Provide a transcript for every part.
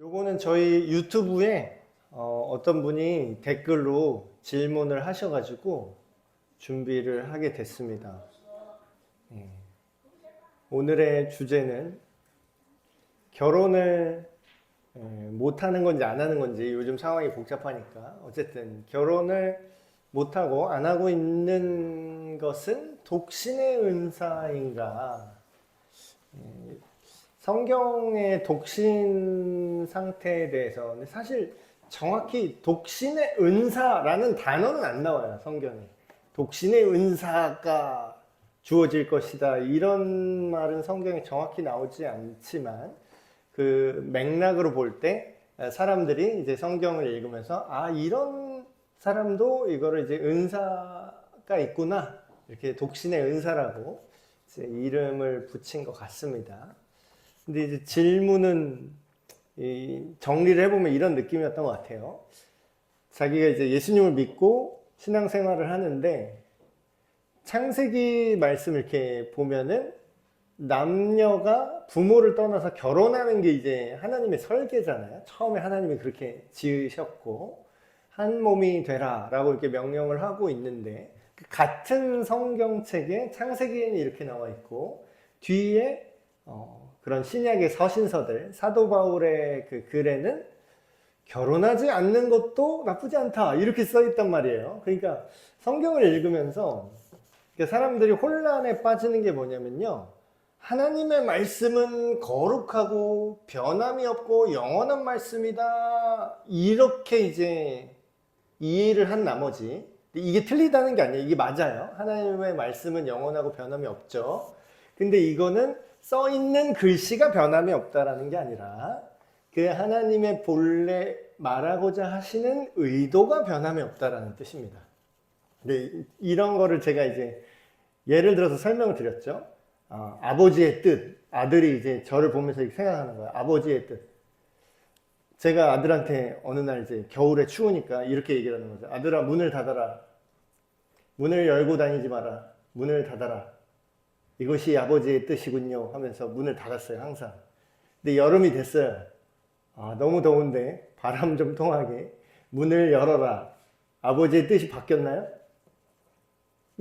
요거는 저희 유튜브에 어떤 분이 댓글로 질문을 하셔가지고 준비를 하게 됐습니다. 예. 오늘의 주제는 결혼을 못하는 건지 안 하는 건지, 요즘 상황이 복잡하니까 어쨌든 결혼을 못하고 안 하고 있는 것은 독신의 은사인가. 성경의 독신 상태에 대해서, 근데 사실 정확히 독신의 은사라는 단어는 안 나와요, 성경에. 독신의 은사가 주어질 것이다, 이런 말은 성경에 정확히 나오지 않지만, 그 맥락으로 볼 때 사람들이 이제 성경을 읽으면서 이런 사람도 이거를 이제 은사가 있구나, 이렇게 독신의 은사라고 이제 이름을 붙인 것 같습니다. 근데 이제 질문은 정리를 해보면 이런 느낌이었던 것 같아요. 자기가 이제 예수님을 믿고 신앙생활을 하는데, 창세기 말씀 이렇게 보면은 남녀가 부모를 떠나서 결혼하는 게 이제 하나님의 설계잖아요. 처음에 하나님이 그렇게 지으셨고 한 몸이 되라 라고 이렇게 명령을 하고 있는데, 같은 성경책에 창세기에는 이렇게 나와 있고 뒤에 그런 신약의 서신서들, 사도 바울의 그 글에는 결혼하지 않는 것도 나쁘지 않다, 이렇게 써 있단 말이에요. 그러니까 성경을 읽으면서 사람들이 혼란에 빠지는 게 뭐냐면요, 하나님의 말씀은 거룩하고 변함이 없고 영원한 말씀이다, 이렇게 이제 이해를 한 나머지, 이게 틀리다는 게 아니에요. 이게 맞아요. 하나님의 말씀은 영원하고 변함이 없죠. 근데 이거는 써 있는 글씨가 변함이 없다라는 게 아니라 그 하나님의 본래 말하고자 하시는 의도가 변함이 없다라는 뜻입니다. 근데 이런 거를 제가 이제 예를 들어서 설명을 드렸죠. 아버지의 뜻. 아들이 이제 저를 보면서 생각하는 거예요. 아버지의 뜻. 제가 아들한테 어느 날 이제 겨울에 추우니까 이렇게 얘기를 하는 거죠. 아들아, 문을 닫아라. 문을 열고 다니지 마라. 문을 닫아라. 이것이 아버지의 뜻이군요 하면서 문을 닫았어요, 항상. 근데 여름이 됐어요. 너무 더운데 바람 좀 통하게 문을 열어라. 아버지의 뜻이 바뀌었나요?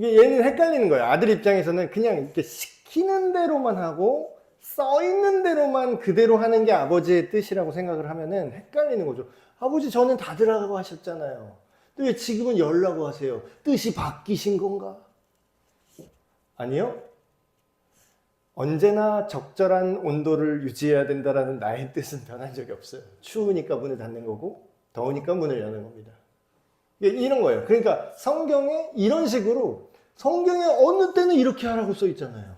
얘는 헷갈리는 거예요. 아들 입장에서는 그냥 이렇게 시키는 대로만 하고 써 있는 대로만 그대로 하는 게 아버지의 뜻이라고 생각을 하면은 헷갈리는 거죠. 아버지, 저는 닫으라고 하셨잖아요. 근데 왜 지금은 열라고 하세요? 뜻이 바뀌신 건가? 아니요. 언제나 적절한 온도를 유지해야 된다는 나의 뜻은 변한 적이 없어요. 추우니까 문을 닫는 거고 더우니까 문을 여는 겁니다. 이런 거예요. 그러니까 성경에 이런 식으로, 성경에 어느 때는 이렇게 하라고 써 있잖아요.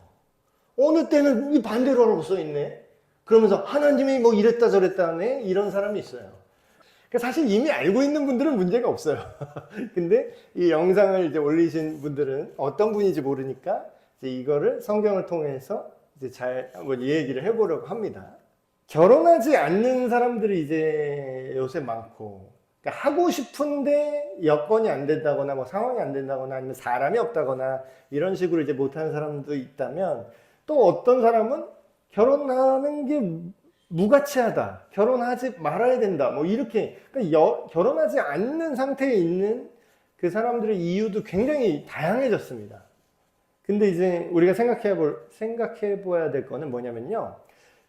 어느 때는 이 반대로 하라고 써 있네. 그러면서 하나님이 뭐 이랬다 저랬다 하네, 이런 사람이 있어요. 사실 이미 알고 있는 분들은 문제가 없어요. 근데 이 영상을 이제 올리신 분들은 어떤 분인지 모르니까 이제 이거를 성경을 통해서 이제 잘 한번 얘기를 해보려고 합니다. 결혼하지 않는 사람들이 이제 요새 많고, 그러니까 하고 싶은데 여건이 안 된다거나 뭐 상황이 안 된다거나 아니면 사람이 없다거나 이런 식으로 이제 못하는 사람도 있다면, 또 어떤 사람은 결혼하는 게 무가치하다, 결혼하지 말아야 된다, 뭐 이렇게, 그러니까 결혼하지 않는 상태에 있는 그 사람들의 이유도 굉장히 다양해졌습니다. 근데 이제 우리가 생각해 봐야 될 거는 뭐냐면요,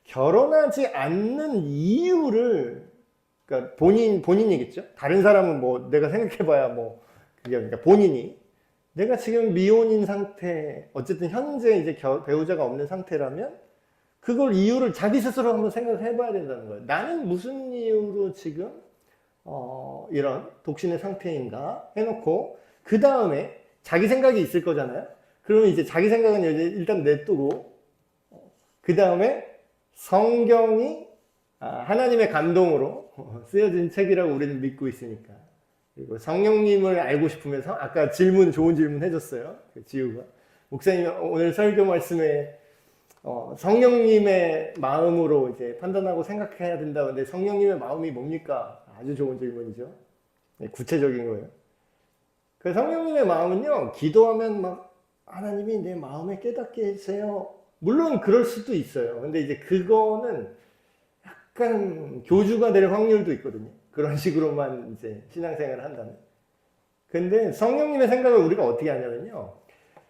결혼하지 않는 이유를, 그러니까 본인이겠죠. 다른 사람은 뭐 내가 생각해 봐야 뭐, 그러니까 본인이 내가 지금 미혼인 상태, 어쨌든 현재 이제 배우자가 없는 상태라면 그걸 이유를 자기 스스로 한번 생각을 해봐야 된다는 거예요. 나는 무슨 이유로 지금 이런 독신의 상태인가 해놓고, 그 다음에 자기 생각이 있을 거잖아요. 그러면 이제 자기 생각은 일단 냅두고, 그 다음에 성경이 하나님의 감동으로 쓰여진 책이라고 우리는 믿고 있으니까, 그리고 성령님을 알고 싶으면서, 아까 좋은 질문 해줬어요, 지우가. 목사님 오늘 설교 말씀에 성령님의 마음으로 이제 판단하고 생각해야 된다. 근데 성령님의 마음이 뭡니까? 아주 좋은 질문이죠. 구체적인 거예요. 그 성령님의 마음은요, 기도하면 막 하나님이 내 마음에 깨닫게 해주세요, 물론 그럴 수도 있어요. 근데 이제 그거는 약간 교주가 될 확률도 있거든요. 그런 식으로만 이제 신앙생활을 한다면. 근데 성령님의 생각을 우리가 어떻게 하냐면요.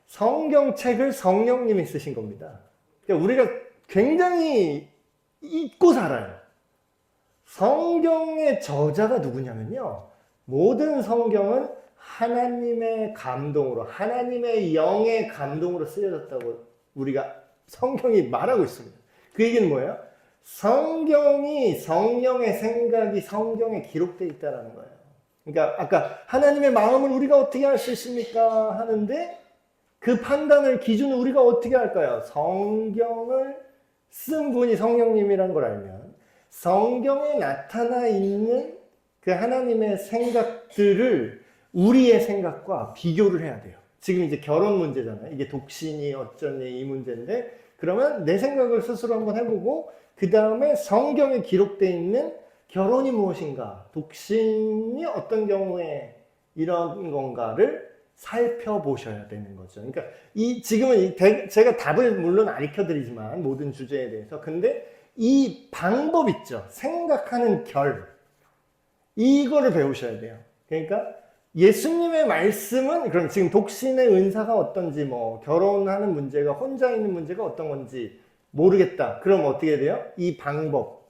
성경책을 성령님이 쓰신 겁니다. 그러니까 우리가 굉장히 잊고 살아요. 성경의 저자가 누구냐면요. 모든 성경은 하나님의 감동으로, 하나님의 영의 감동으로 쓰여졌다고 우리가 성경이 말하고 있습니다. 그 얘기는 뭐예요? 성경이 성령의 생각이 성경에 기록되어 있다는 거예요. 그러니까 아까 하나님의 마음을 우리가 어떻게 알 수 있습니까? 하는데 그 판단을 기준을 우리가 어떻게 할까요? 성경을 쓴 분이 성령님이라는 걸 알면 성경에 나타나 있는 그 하나님의 생각들을 우리의 생각과 비교를 해야 돼요. 지금 이제 결혼 문제잖아요. 이게 독신이 어쩌니 이 문제인데 그러면 내 생각을 스스로 한번 해보고 그 다음에 성경에 기록되어 있는 결혼이 무엇인가, 독신이 어떤 경우에 이런 건가를 살펴보셔야 되는 거죠. 그러니까 지금은 제가 답을 물론 알려드리지만 모든 주제에 대해서 근데 이 방법 있죠. 생각하는 이거를 배우셔야 돼요. 그러니까 예수님의 말씀은 그럼 지금 독신의 은사가 어떤지 뭐 결혼하는 문제가 혼자 있는 문제가 어떤 건지 모르겠다. 그럼 어떻게 돼요? 이 방법.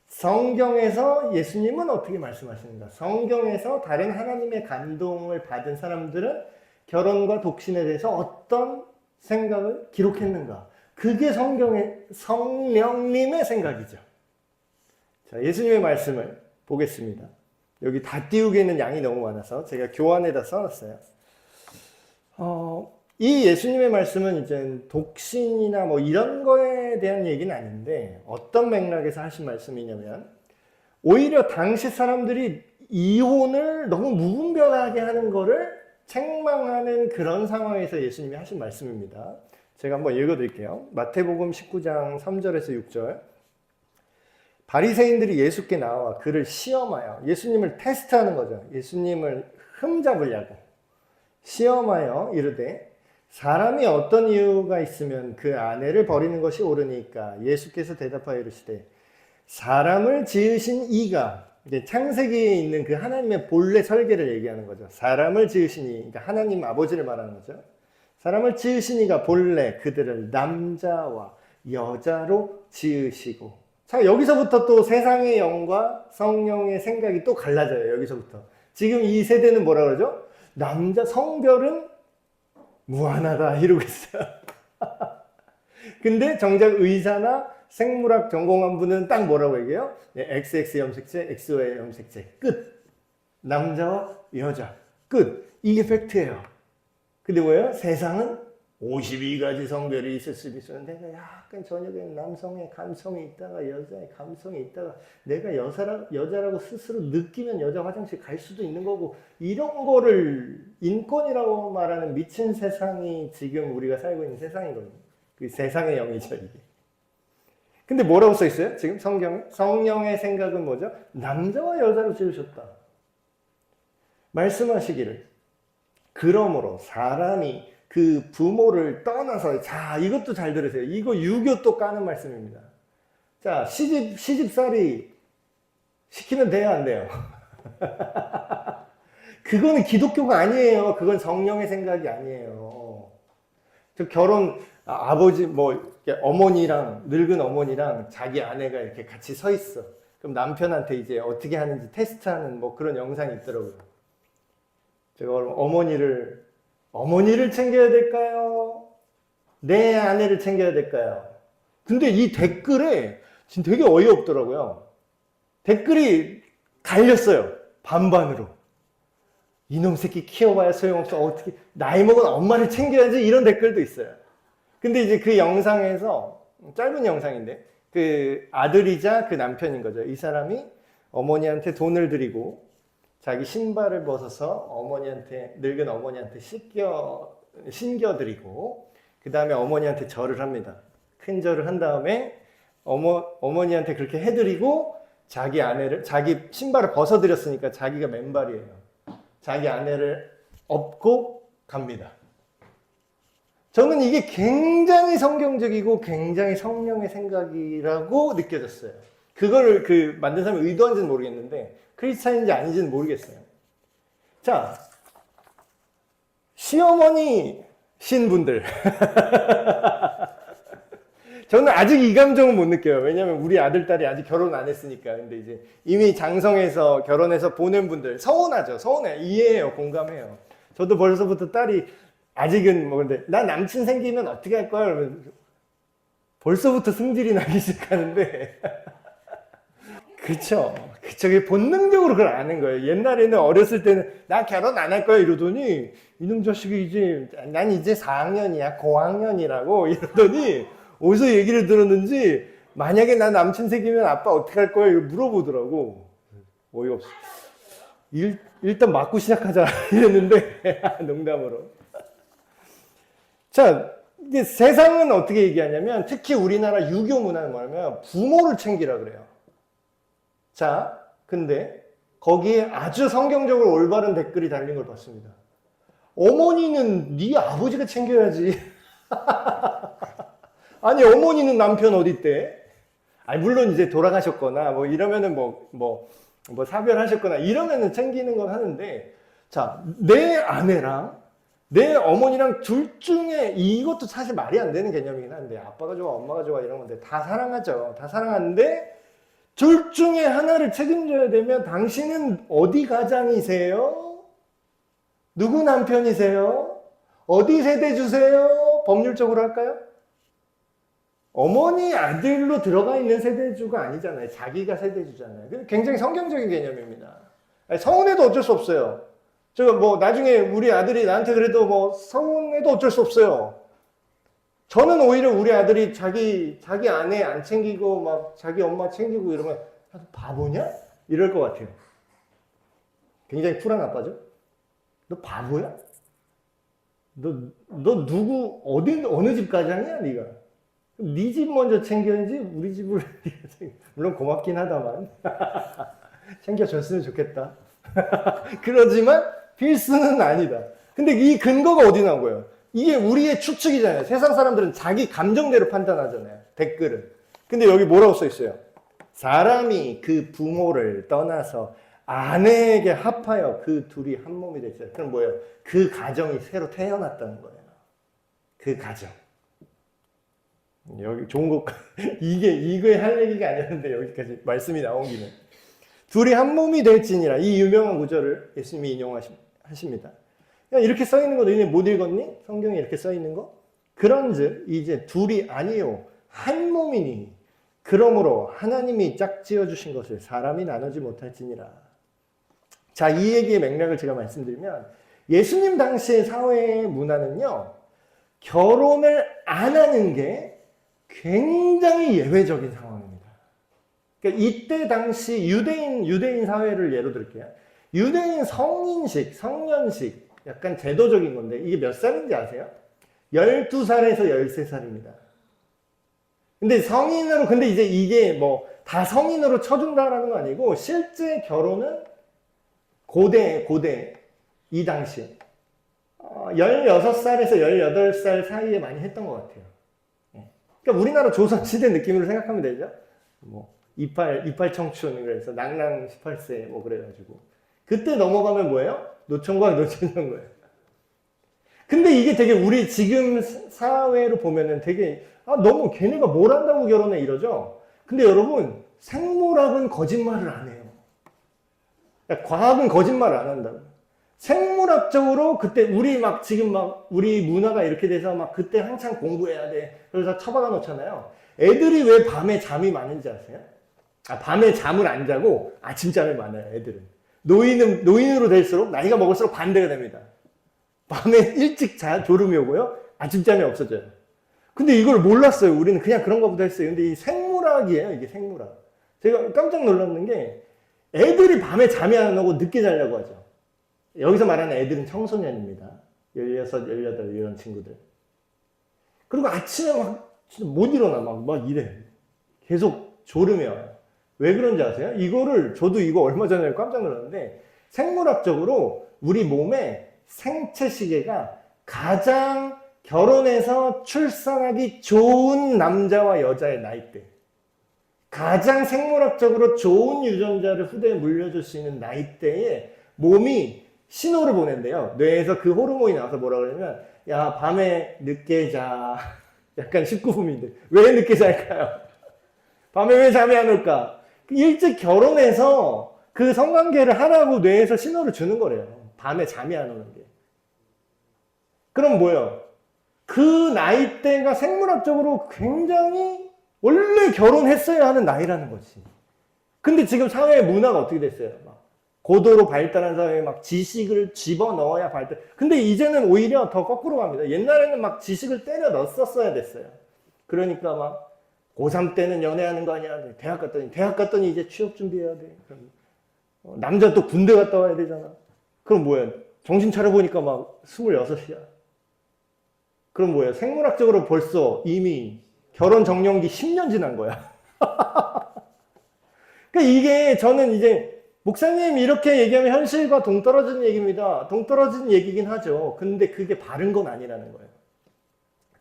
성경에서 예수님은 어떻게 말씀하시는가? 성경에서 다른 하나님의 감동을 받은 사람들은 결혼과 독신에 대해서 어떤 생각을 기록했는가? 그게 성령님의 생각이죠. 자, 예수님의 말씀을 보겠습니다. 여기 다 띄우기에는 양이 너무 많아서 제가 교환에다 써놨어요. 이 예수님의 말씀은 이제 독신이나 뭐 이런 거에 대한 얘기는 아닌데 어떤 맥락에서 하신 말씀이냐면 오히려 당시 사람들이 이혼을 너무 무분별하게 하는 거를 책망하는 그런 상황에서 예수님이 하신 말씀입니다. 제가 한번 읽어드릴게요. 마태복음 19장 3절에서 6절. 바리새인들이 예수께 나와 그를 시험하여 예수님을 테스트하는 거죠. 예수님을 흠잡으려고 시험하여 이르되 사람이 어떤 이유가 있으면 그 아내를 버리는 것이 옳으니까 예수께서 대답하여 이르시되 사람을 지으신 이가 이제 창세기에 있는 그 하나님의 본래 설계를 얘기하는 거죠. 사람을 지으신 이, 그러니까 하나님 아버지를 말하는 거죠. 사람을 지으신 이가 본래 그들을 남자와 여자로 지으시고 자 여기서부터 또 세상의 영과 성령의 생각이 또 갈라져요. 여기서부터 지금 이 세대는 뭐라 그러죠? 남자 성별은 무한하다 이러고 있어요. 근데 정작 의사나 생물학 전공한 분은 딱 뭐라고 얘기해요? XX 염색체, XY 염색체 끝. 남자와 여자 끝. 이게 팩트예요. 근데 뭐예요? 세상은 52가지 성별이 있을 수 있어요. 내가 약간 저녁에 남성의 감성이 있다가 여자의 감성이 있다가 내가 여자라고 스스로 느끼면 여자 화장실 갈 수도 있는 거고 이런 거를 인권이라고 말하는 미친 세상이 지금 우리가 살고 있는 세상이거든요. 그 세상의 영이죠 이게. 근데 뭐라고 써 있어요? 지금 성경에? 성령의 생각은 뭐죠? 남자와 여자로 지으셨다. 말씀하시기를 그러므로 사람이 그 부모를 떠나서 자 이것도 잘 들으세요. 이거 유교 또 까는 말씀입니다. 자 시집살이 시키면 돼요 안 돼요? 그거는 기독교가 아니에요. 그건 성령의 생각이 아니에요. 저 결혼 아버지 뭐 어머니랑 늙은 어머니랑 자기 아내가 이렇게 같이 서 있어. 그럼 남편한테 이제 어떻게 하는지 테스트하는 뭐 그런 영상이 있더라고요. 제가 어머니를 챙겨야 될까요? 내 아내를 챙겨야 될까요? 근데 이 댓글에 지금 되게 어이없더라고요. 댓글이 갈렸어요. 반반으로. 이놈 새끼 키워봐야 소용없어. 어떻게 나이 먹은 엄마를 챙겨야지 이런 댓글도 있어요. 근데 이제 그 영상에서 짧은 영상인데 그 아들이자 그 남편인 거죠. 이 사람이 어머니한테 돈을 드리고 자기 신발을 벗어서 늙은 어머니한테 신겨드리고 그 다음에 어머니한테 절을 합니다. 큰 절을 한 다음에 어머니한테 그렇게 해드리고 자기 신발을 벗어드렸으니까 자기가 맨발이에요. 자기 아내를 업고 갑니다. 저는 이게 굉장히 성경적이고 굉장히 성령의 생각이라고 느껴졌어요. 그거를 그 만든 사람이 의도한지는 모르겠는데 크리스찬인지 아닌지는 모르겠어요. 자, 시어머니 신분들. 저는 아직 이 감정은 못 느껴요. 왜냐면 우리 아들, 딸이 아직 결혼 안 했으니까. 근데 이제 이미 장성해서 결혼해서 보낸 분들, 서운하죠. 서운해. 이해해요. 공감해요. 저도 벌써부터 딸이 아직은 뭐 근데 나 남친 생기면 어떻게 할 거야? 그러면 벌써부터 승질이 나기 시작하는데. 그쵸. 그쵸. 본능적으로 그걸 아는 거예요. 옛날에는 어렸을 때는 나 결혼 안 할 거야 이러더니 이놈 자식이 이제 난 이제 4학년이야 고학년이라고 이러더니 어디서 얘기를 들었는지 만약에 나 남친 생기면 아빠 어떻게 할 거야? 이거 물어보더라고. 어이없어. 일단 맞고 시작하자 이랬는데 농담으로. 자, 이제 세상은 어떻게 얘기하냐면 특히 우리나라 유교 문화는 뭐냐면 부모를 챙기라 그래요. 자, 근데 거기에 아주 성경적으로 올바른 댓글이 달린 걸 봤습니다. 어머니는 네 아버지가 챙겨야지. 아니 어머니는 남편 어디 있대? 아니 물론 이제 돌아가셨거나 뭐 이러면은 뭐 사별하셨거나 이러면은 챙기는 건 하는데 자, 내 아내랑 내 어머니랑 둘 중에 이것도 사실 말이 안 되는 개념이긴 한데 아빠가 좋아 엄마가 좋아 이런 건데 다 사랑하죠. 다 사랑하는데 둘 중에 하나를 책임져야 되면 당신은 어디 가장이세요? 누구 남편이세요? 어디 세대주세요? 법률적으로 할까요? 어머니 아들로 들어가 있는 세대주가 아니잖아요. 자기가 세대주잖아요. 굉장히 성경적인 개념입니다. 서운해도 어쩔 수 없어요. 저 뭐 나중에 우리 아들이 나한테 그래도 뭐 서운해도 어쩔 수 없어요. 저는 오히려 우리 아들이 자기 아내 안 챙기고 막 자기 엄마 챙기고 이러면 바보냐? 이럴 것 같아요. 굉장히 쿨한 아빠죠. 너 바보야? 너 누구 어느 집 가장이야 네가? 네 집 먼저 챙겨야지 우리 집을 물론 고맙긴 하다만 챙겨줬으면 좋겠다. 그러지만 필수는 아니다. 근데 이 근거가 어디 나온 거예요? 이게 우리의 추측이잖아요. 세상 사람들은 자기 감정대로 판단하잖아요. 댓글은. 근데 여기 뭐라고 써 있어요? 사람이 그 부모를 떠나서 아내에게 합하여 그 둘이 한 몸이 됐어요. 그럼 뭐예요? 그 가정이 새로 태어났다는 거예요. 그 가정. 여기 좋은 것 이거에 할 얘기가 아니었는데 여기까지 말씀이 나온 김에 둘이 한 몸이 될지니라 이 유명한 구절을 예수님이 인용하십니다. 이렇게 써 있는 거 너희네 못 읽었니? 성경에 이렇게 써 있는 거? 그런즉 이제 둘이 아니요 한 몸이니 그러므로 하나님이 짝지어 주신 것을 사람이 나누지 못할지니라. 자, 이 얘기의 맥락을 제가 말씀드리면 예수님 당시의 사회의 문화는요 결혼을 안 하는 게 굉장히 예외적인 상황입니다. 그러니까 이때 당시 유대인 사회를 예로 들게요. 유대인 성인식, 성년식 약간 제도적인 건데 이게 몇 살인지 아세요? 12살에서 13살입니다. 근데 이제 이게 뭐 다 성인으로 쳐준다라는 건 아니고 실제 결혼은 고대 이 당시 16살에서 18살 사이에 많이 했던 것 같아요. 그러니까 우리나라 조선시대 느낌으로 생각하면 되죠. 뭐 이팔 청춘 그래서 낭랑 18세 뭐 그래가지고 그때 넘어가면 뭐예요? 노총각 노처녀인 거예요. 근데 이게 되게 우리 지금 사회로 보면은 되게 너무 걔네가 뭘 한다고 결혼해 이러죠. 근데 여러분 생물학은 거짓말을 안 해요. 과학은 거짓말을 안 한다고. 생물학적으로 그때 우리 문화가 이렇게 돼서 막 그때 한창 공부해야 돼. 그래서 처박아 놓잖아요. 애들이 왜 밤에 잠이 많은지 아세요? 밤에 잠을 안 자고 아침잠이 많아요, 애들은. 노인으로 될수록 나이가 먹을수록 반대가 됩니다. 밤에 일찍 졸음이 오고요. 아침잠이 없어져요. 근데 이걸 몰랐어요. 우리는 그냥 그런가 보다 했어요. 근데 이 생물학이에요, 이게 생물학. 제가 깜짝 놀랐는 게 애들이 밤에 잠이 안 오고 늦게 자려고 하죠. 여기서 말하는 애들은 청소년입니다. 16, 18 이런 친구들. 그리고 아침에 막 못 일어나 막 이래. 계속 졸음이 와요. 왜 그런지 아세요? 저도 이거 얼마 전에 깜짝 놀랐는데 생물학적으로 우리 몸의 생체 시계가 가장 결혼해서 출산하기 좋은 남자와 여자의 나이대. 가장 생물학적으로 좋은 유전자를 후대에 물려줄 수 있는 나이대에 몸이 신호를 보낸대요. 뇌에서 그 호르몬이 나와서 뭐라 그러냐면, 야, 밤에 늦게 자. 약간 19금인데. 왜 늦게 잘까요? 밤에 왜 잠이 안 올까? 일찍 결혼해서 그 성관계를 하라고 뇌에서 신호를 주는 거래요. 밤에 잠이 안 오는 게. 그럼 뭐예요? 그 나이대가 생물학적으로 굉장히 원래 결혼했어야 하는 나이라는 거지. 근데 지금 사회의 문화가 어떻게 됐어요? 막 고도로 발달한 사회에 막 지식을 집어넣어야 발달. 근데 이제는 오히려 더 거꾸로 갑니다. 옛날에는 막 지식을 때려 넣었어야 됐어요. 그러니까 막 고3 때는 연애하는 거 아니야. 대학 갔더니 이제 취업 준비해야 돼. 그럼 남자 또 군대 갔다 와야 되잖아. 그럼 뭐야? 정신 차려보니까 막 26이야. 그럼 뭐야? 생물학적으로 벌써 이미 결혼 정년기 10년 지난 거야. 그러니까 이게 저는 이제 목사님 이렇게 얘기하면 현실과 동떨어지는 얘기입니다. 동떨어지는 얘기긴 하죠. 근데 그게 바른 건 아니라는 거예요.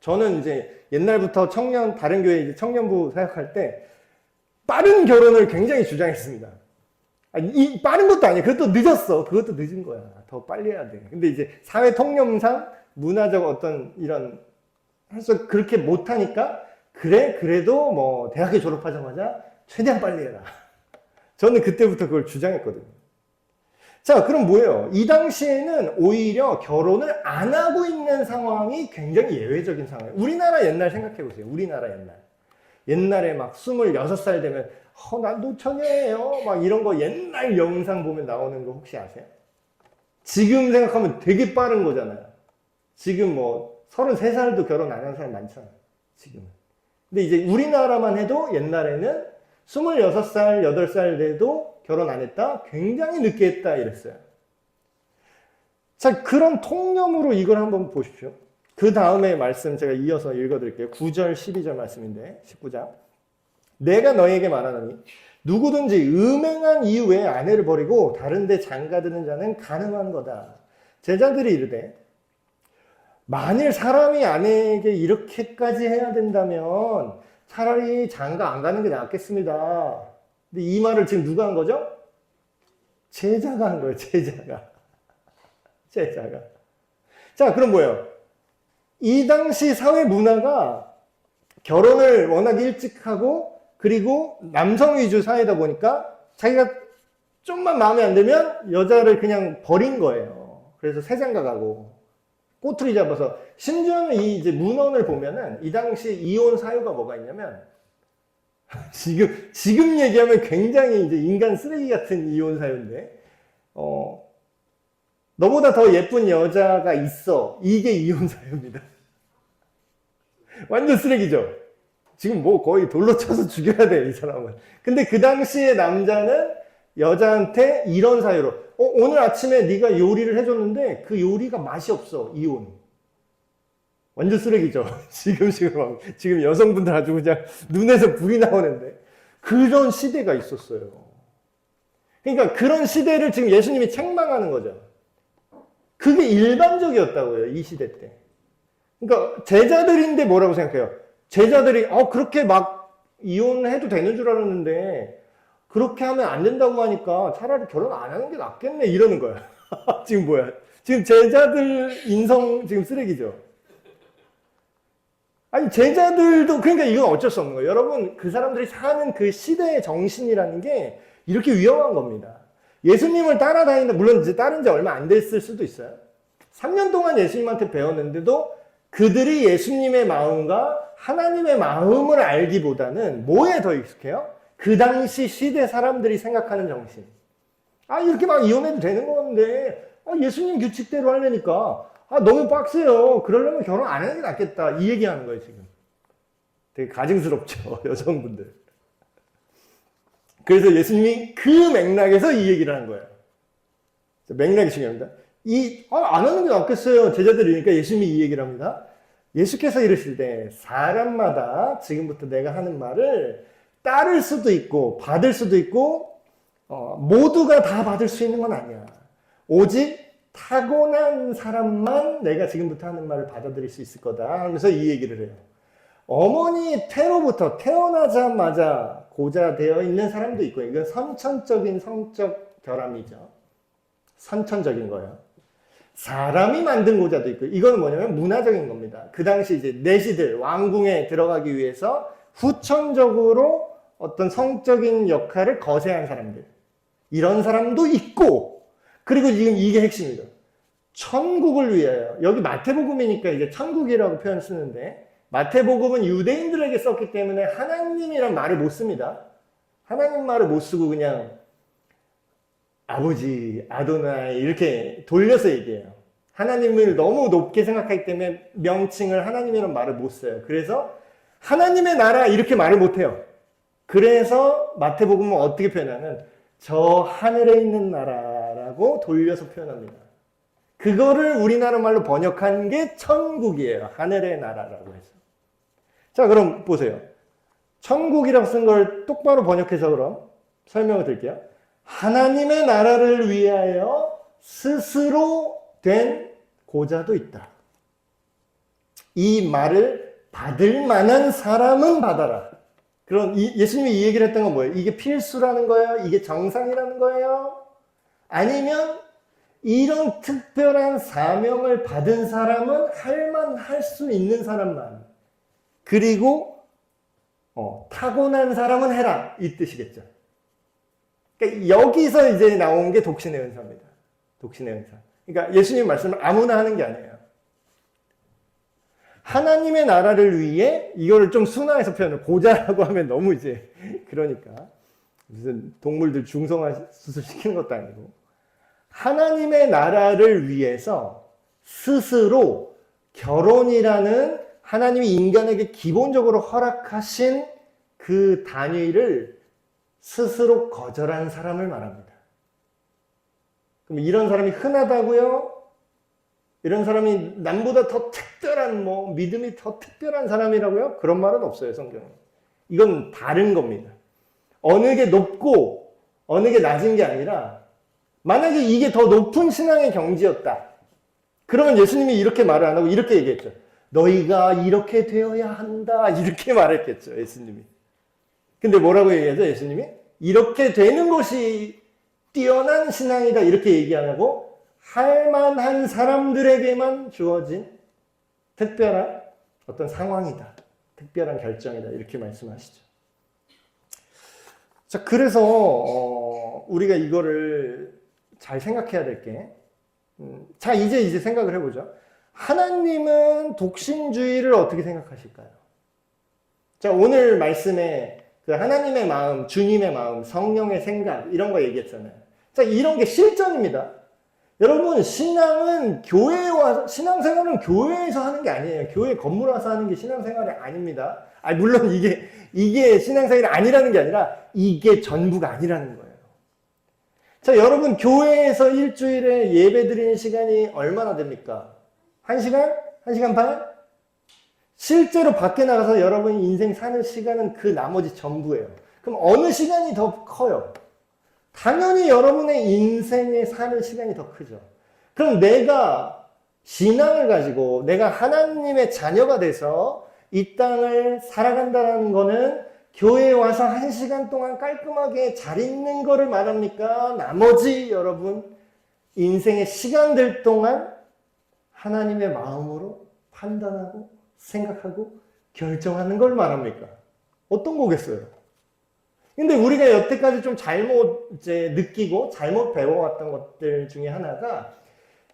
저는 이제 옛날부터 다른 교회 이제 청년부 사역할 때 빠른 결혼을 굉장히 주장했습니다. 이 빠른 것도 아니에요. 그것도 늦었어. 그것도 늦은 거야. 더 빨리 해야 돼. 근데 이제 사회 통념상 문화적 어떤 이런 해서 그렇게 못하니까 그래도 뭐 대학에 졸업하자마자 최대한 빨리 해라. 저는 그때부터 그걸 주장했거든요. 자, 그럼 뭐예요? 이 당시에는 오히려 결혼을 안 하고 있는 상황이 굉장히 예외적인 상황이에요. 우리나라 옛날 생각해 보세요. 우리나라 옛날. 옛날에 막 26살 되면 난 노처녀예요. 막 이런 거 옛날 영상 보면 나오는 거 혹시 아세요? 지금 생각하면 되게 빠른 거잖아요. 지금 뭐 33살도 결혼 안 한 사람 많잖아요. 지금은. 근데 이제 우리나라만 해도 옛날에는 26살, 8살 돼도 결혼 안 했다? 굉장히 늦게 했다 이랬어요. 자, 그런 통념으로 이걸 한번 보십시오. 그 다음에 말씀 제가 이어서 읽어드릴게요. 9절, 12절 말씀인데 19장. 내가 너에게 말하노니 누구든지 음행한 이후에 아내를 버리고 다른 데 장가드는 자는 가늠한 거다. 제자들이 이르되 만일 사람이 아내에게 이렇게까지 해야 된다면 차라리 장가 안 가는 게 낫겠습니다. 근데 이 말을 지금 누가 한 거죠? 제자가 한 거예요. 제자가. 자, 그럼 뭐예요? 이 당시 사회 문화가 결혼을 워낙 일찍 하고 그리고 남성 위주 사회다 보니까 자기가 좀만 마음에 안 들면 여자를 그냥 버린 거예요. 그래서 새장가 가고 꼬투리 잡아서 심지어는 이 이제 문헌을 보면은 이 당시 이혼 사유가 뭐가 있냐면 지금 얘기하면 굉장히 이제 인간 쓰레기 같은 이혼 사유인데 너보다 더 예쁜 여자가 있어. 이게 이혼 사유입니다. 완전 쓰레기죠. 지금 뭐 거의 돌로 쳐서 죽여야 돼, 이 사람은. 근데 그 당시에 남자는 여자한테 이런 사유로 오늘 아침에 네가 요리를 해줬는데 그 요리가 맛이 없어. 이혼. 완전 쓰레기죠. 지금 여성분들 아주 그냥 눈에서 불이 나오는데 그런 시대가 있었어요. 그러니까 그런 시대를 지금 예수님이 책망하는 거죠. 그게 일반적이었다고요. 이 시대 때. 그러니까 제자들인데 뭐라고 생각해요? 제자들이 그렇게 막 이혼해도 되는 줄 알았는데 그렇게 하면 안 된다고 하니까 차라리 결혼 안 하는 게 낫겠네 이러는 거야. 지금 뭐야? 지금 제자들 인성 지금 쓰레기죠. 아니 제자들도 그러니까 이건 어쩔 수 없는 거예요. 여러분 그 사람들이 사는 그 시대의 정신이라는 게 이렇게 위험한 겁니다. 예수님을 따라다니는데 물론 이제 따른 지 얼마 안 됐을 수도 있어요. 3년 동안 예수님한테 배웠는데도 그들이 예수님의 마음과 하나님의 마음을 알기보다는 뭐에 더 익숙해요? 그 당시 시대 사람들이 생각하는 정신. 이렇게 막 이혼해도 되는 건데 예수님 규칙대로 하려니까 너무 빡세요. 그러려면 결혼 안 하는 게 낫겠다. 이 얘기하는 거예요 지금. 되게 가증스럽죠. 여성분들. 그래서 예수님이 그 맥락에서 이 얘기를 하는 거예요. 맥락이 중요합니다. 안 하는 게 낫겠어요. 제자들이니까 예수님이 이 얘기를 합니다. 예수께서 이르실 때 사람마다 지금부터 내가 하는 말을 따를 수도 있고 받을 수도 있고 모두가 다 받을 수 있는 건 아니야. 오직 타고난 사람만 내가 지금부터 하는 말을 받아들일 수 있을 거다 하면서 이 얘기를 해요. 어머니 태로부터 태어나자마자 고자 되어 있는 사람도 있고, 이건 선천적인 성적 결함이죠. 선천적인 거예요. 사람이 만든 고자도 있고, 이건 뭐냐면 문화적인 겁니다. 그 당시 이제 내시들, 왕궁에 들어가기 위해서 후천적으로 어떤 성적인 역할을 거세한 사람들. 이런 사람도 있고, 그리고 지금 이게 핵심이죠. 천국을 위하여. 여기 마태복음이니까 이제 천국이라고 표현 쓰는데, 마태복음은 유대인들에게 썼기 때문에 하나님이란 말을 못 씁니다. 하나님 말을 못 쓰고 그냥 아버지, 아도나이 이렇게 돌려서 얘기해요. 하나님을 너무 높게 생각하기 때문에 명칭을 하나님이라는 말을 못 써요. 그래서 하나님의 나라 이렇게 말을 못 해요. 그래서 마태복음은 어떻게 표현하는? 저 하늘에 있는 나라라고 돌려서 표현합니다. 그거를 우리나라 말로 번역한 게 천국이에요. 하늘의 나라라고 해서. 자, 그럼 보세요. 천국이라고 쓴 걸 똑바로 번역해서 그럼 설명을 드릴게요. 하나님의 나라를 위하여 스스로 된 고자도 있다. 이 말을 받을 만한 사람은 받아라. 그럼 예수님이 이 얘기를 했던 건 뭐예요? 이게 필수라는 거예요? 이게 정상이라는 거예요? 아니면 이런 특별한 사명을 받은 사람은 할 수 있는 사람만, 그리고 타고난 사람은 해라, 이 뜻이겠죠. 그러니까 여기서 이제 나온 게 독신의 은사입니다. 독신의 은사. 그러니까 예수님 말씀을 아무나 하는 게 아니에요. 하나님의 나라를 위해, 이거를 좀 순화해서 표현을 고자라고 하면 너무 이제 그러니까 무슨 동물들 중성화 수술 시키는 것도 아니고, 하나님의 나라를 위해서 스스로 결혼이라는 하나님이 인간에게 기본적으로 허락하신 그 단위를 스스로 거절한 사람을 말합니다. 그럼 이런 사람이 흔하다고요? 이런 사람이 남보다 더 특별한, 믿음이 더 특별한 사람이라고요? 그런 말은 없어요, 성경에. 이건 다른 겁니다. 어느 게 높고 어느 게 낮은 게 아니라, 만약에 이게 더 높은 신앙의 경지였다. 그러면 예수님이 이렇게 말을 안 하고 이렇게 얘기했죠. 너희가 이렇게 되어야 한다. 이렇게 말했겠죠, 예수님이. 근데 뭐라고 얘기하죠, 예수님이? 이렇게 되는 것이 뛰어난 신앙이다. 이렇게 얘기 안 하고, 할 만한 사람들에게만 주어진 특별한 어떤 상황이다. 특별한 결정이다. 이렇게 말씀하시죠. 자, 그래서 우리가 이거를 잘 생각해야 될 게, 자, 이제 생각을 해보죠. 하나님은 독신주의를 어떻게 생각하실까요? 자, 오늘 말씀에 그 하나님의 마음, 주님의 마음, 성령의 생각, 이런 거 얘기했잖아요. 자, 이런 게 실전입니다. 여러분, 신앙생활은 교회에서 하는 게 아니에요. 교회 건물 와서 하는 게 신앙생활이 아닙니다. 물론 이게 신앙생활이 아니라는 게 아니라, 이게 전부가 아니라는 거예요. 자, 여러분, 교회에서 일주일에 예배 드리는 시간이 얼마나 됩니까? 1시간? 1시간 반? 실제로 밖에 나가서 여러분이 인생 사는 시간은 그 나머지 전부예요. 그럼 어느 시간이 더 커요? 당연히 여러분의 인생에 사는 시간이 더 크죠. 그럼 내가 신앙을 가지고 내가 하나님의 자녀가 돼서 이 땅을 살아간다는 거는 교회에 와서 1시간 동안 깔끔하게 잘 있는 거를 말합니까? 나머지 여러분 인생의 시간들 동안 하나님의 마음으로 판단하고 생각하고 결정하는 걸 말합니까? 어떤 거겠어요? 근데 우리가 여태까지 좀 잘못 느끼고 잘못 배워왔던 것들 중에 하나가,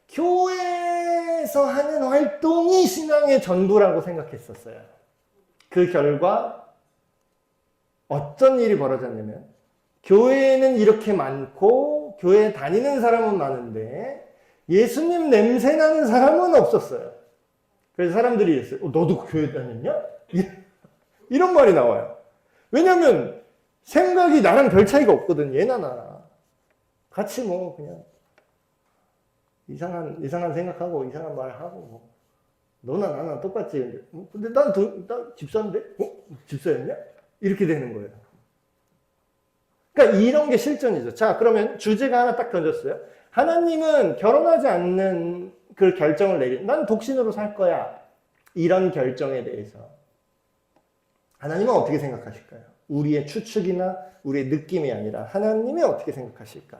교회에서 하는 활동이 신앙의 전부라고 생각했었어요. 그 결과 어떤 일이 벌어졌냐면, 교회는 이렇게 많고 교회 다니는 사람은 많은데 예수님 냄새 나는 사람은 없었어요. 그래서 사람들이 이랬어요. 너도 교회 다녔냐? 이런 말이 나와요. 왜냐면 생각이 나랑 별 차이가 없거든. 얘나 나나. 같이 그냥 이상한 생각하고 이상한 말하고 너나 나나 똑같지. 근데 난 집사인데? 집사였냐? 이렇게 되는 거예요. 그러니까 이런 게 실전이죠. 자, 그러면 주제가 하나 딱 던졌어요. 하나님은 결혼하지 않는 그 결정을 난 독신으로 살 거야. 이런 결정에 대해서 하나님은 어떻게 생각하실까요? 우리의 추측이나 우리의 느낌이 아니라 하나님이 어떻게 생각하실까?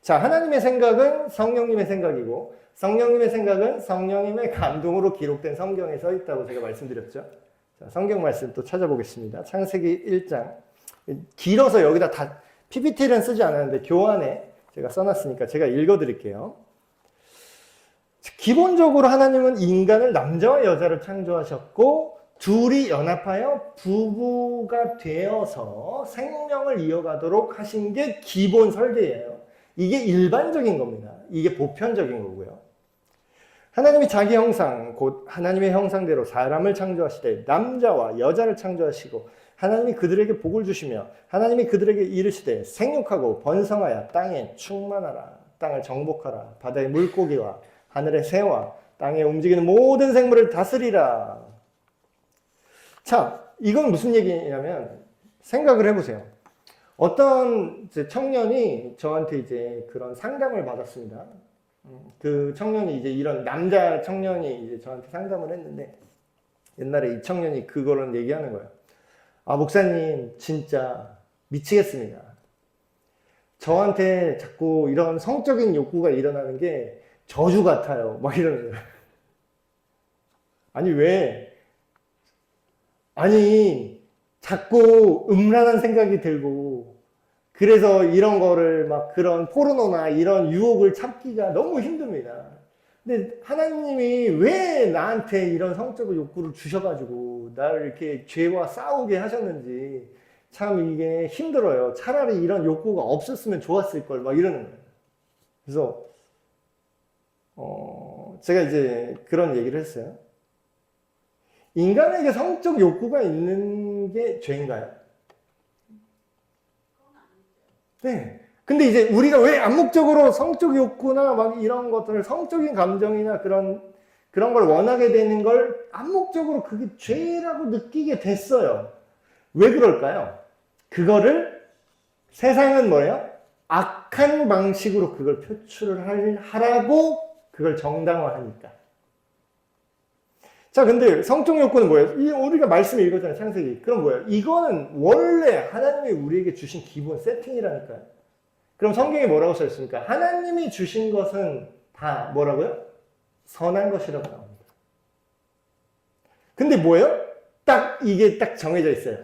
자, 하나님의 생각은 성령님의 생각이고 성령님의 생각은 성령님의 감동으로 기록된 성경에 서 있다고 제가 말씀드렸죠. 자, 성경 말씀 또 찾아보겠습니다. 창세기 1장. 길어서 여기다 다 PPT는 쓰지 않았는데 교환에 제가 써놨으니까 제가 읽어드릴게요. 기본적으로 하나님은 인간을 남자와 여자를 창조하셨고 둘이 연합하여 부부가 되어서 생명을 이어가도록 하신 게 기본 설계예요. 이게 일반적인 겁니다. 이게 보편적인 거고요. 하나님이 자기 형상, 곧 하나님의 형상대로 사람을 창조하시되 남자와 여자를 창조하시고 하나님이 그들에게 복을 주시며 하나님이 그들에게 이르시되 생육하고 번성하여 땅에 충만하라. 땅을 정복하라. 바다의 물고기와 하늘의 새와 땅에 움직이는 모든 생물을 다스리라. 자, 이건 무슨 얘기냐면 생각을 해보세요. 어떤 청년이 저한테 이제 그런 상담을 받았습니다. 그 청년이 이제 이런 남자 청년이 이제 저한테 상담을 했는데 옛날에 이 청년이 그거를 얘기하는 거예요. 아, 목사님 진짜 미치겠습니다. 저한테 자꾸 이런 성적인 욕구가 일어나는 게 저주 같아요. 막 이러는 거예요. 아니 왜? 아니 자꾸 음란한 생각이 들고 그래서 이런 거를 막 그런 포르노나 이런 유혹을 참기가 너무 힘듭니다. 근데 하나님이 왜 나한테 이런 성적인 욕구를 주셔가지고 나를 이렇게 죄와 싸우게 하셨는지 참 이게 힘들어요. 차라리 이런 욕구가 없었으면 좋았을 걸 막 이러는 거예요. 그래서 제가 이제 그런 얘기를 했어요. 인간에게 성적 욕구가 있는 게 죄인가요? 네. 근데 이제 우리가 왜 암묵적으로 성적 욕구나 막 이런 것들을 성적인 감정이나 그런 걸 원하게 되는 걸 암묵적으로 그게 죄라고 느끼게 됐어요. 왜 그럴까요? 그거를 세상은 뭐예요? 악한 방식으로 그걸 표출을 하라고 그걸 정당화하니까. 자, 근데 성적 욕구는 뭐예요? 우리가 말씀을 읽었잖아요, 창세기. 그럼 뭐예요? 이거는 원래 하나님이 우리에게 주신 기본 세팅이라니까요. 그럼 성경에 뭐라고 써있습니까? 하나님이 주신 것은 다 뭐라고요? 선한 것이라고 나옵니다. 근데 뭐예요? 이게 딱 정해져 있어요.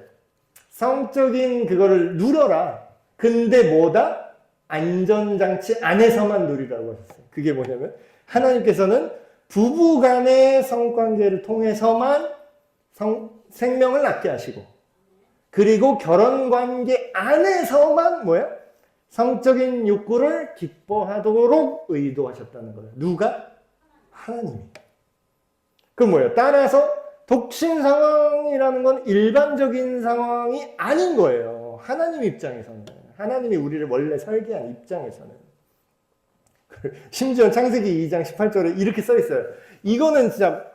성적인 그거를 누려라. 근데 뭐다? 안전장치 안에서만 누리라고 하셨어요. 그게 뭐냐면 하나님께서는 부부 간의 성관계를 통해서만 생명을 낳게 하시고 그리고 결혼관계 안에서만 뭐예요? 성적인 욕구를 기뻐하도록 의도하셨다는 거예요. 누가? 하나님이. 그럼 뭐예요? 따라서 독신 상황이라는 건 일반적인 상황이 아닌 거예요. 하나님 입장에서는. 하나님이 우리를 원래 설계한 입장에서는. 심지어 창세기 2장 18절에 이렇게 써 있어요. 이거는 진짜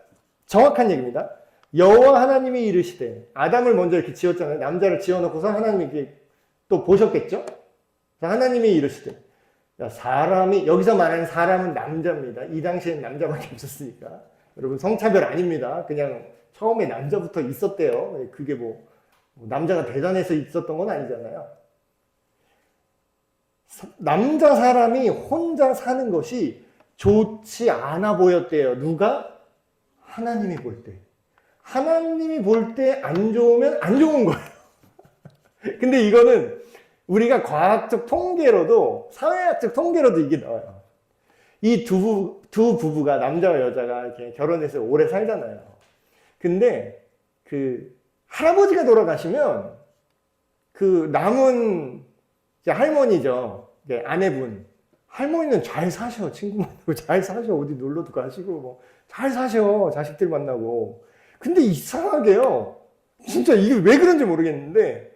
정확한 얘기입니다. 여호와 하나님이 이르시되 아담을 먼저 이렇게 지었잖아요. 남자를 지어놓고서 하나님이 이렇게 또 보셨겠죠? 하나님이 이르시되 사람이 여기서 말하는 사람은 남자입니다. 이 당시에는 남자밖에 없었으니까. 여러분 성차별 아닙니다. 그냥 처음에 남자부터 있었대요. 그게 뭐 남자가 대단해서 있었던 건 아니잖아요. 남자 사람이 혼자 사는 것이 좋지 않아 보였대요. 누가? 하나님이 볼 때. 하나님이 볼 때 안 좋으면 안 좋은 거예요. 근데 이거는 우리가 과학적 통계로도 사회학적 통계로도 이게 나와요. 이 두 부부가 남자와 여자가 이렇게 결혼해서 오래 살잖아요. 근데 그 할아버지가 돌아가시면 그 남은 이제 할머니죠. 아내분. 할머니는 잘 사셔. 친구 만나고 잘 사셔. 어디 놀러도 가시고 뭐 잘 사셔. 자식들 만나고. 근데 이상하게요. 진짜 이게 왜 그런지 모르겠는데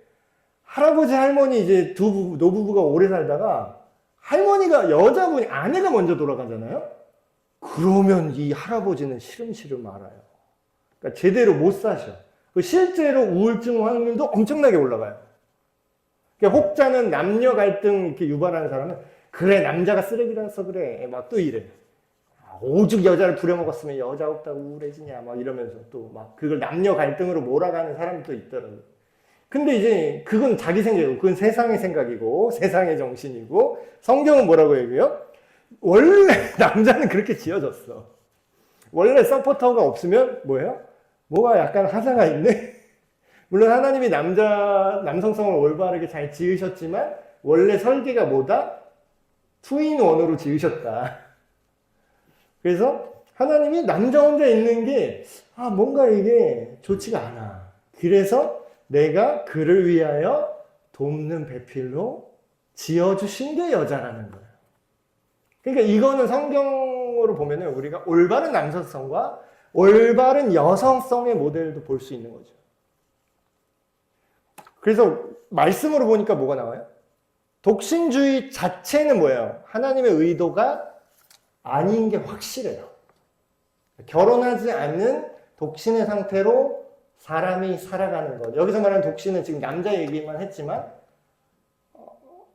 할아버지 할머니 이제 노부부가 오래 살다가 할머니가 여자분이 아내가 먼저 돌아가잖아요. 그러면 이 할아버지는 시름시름 알아요. 그러니까 제대로 못 사셔. 실제로 우울증 확률도 엄청나게 올라가요. 그러니까 혹자는 남녀 갈등 이렇게 유발하는 사람은 그래 남자가 쓰레기라서 그래 막 또 이래. 오죽 여자를 부려먹었으면 여자 없다고 우울해지냐 막 이러면서 또 막 그걸 남녀 갈등으로 몰아가는 사람도 있더라고요. 근데 이제 그건 자기 생각이고, 그건 세상의 생각이고, 세상의 정신이고, 성경은 뭐라고 얘기해요? 원래 남자는 그렇게 지어졌어. 원래 서포터가 없으면 뭐예요? 뭐가 약간 하자가 있네? 물론 하나님이 남성성을 올바르게 잘 지으셨지만, 원래 설계가 뭐다? 투인원으로 지으셨다. 그래서 하나님이 남자 혼자 있는 게, 뭔가 이게 좋지가 않아. 그래서 내가 그를 위하여 돕는 배필로 지어주신 게 여자라는 거예요. 그러니까 이거는 성경으로 보면은 우리가 올바른 남성성과 올바른 여성성의 모델도 볼 수 있는 거죠. 그래서 말씀으로 보니까 뭐가 나와요? 독신주의 자체는 뭐예요? 하나님의 의도가 아닌 게 확실해요. 결혼하지 않는 독신의 상태로 사람이 살아가는 것. 여기서 말하는 독신은 지금 남자 얘기만 했지만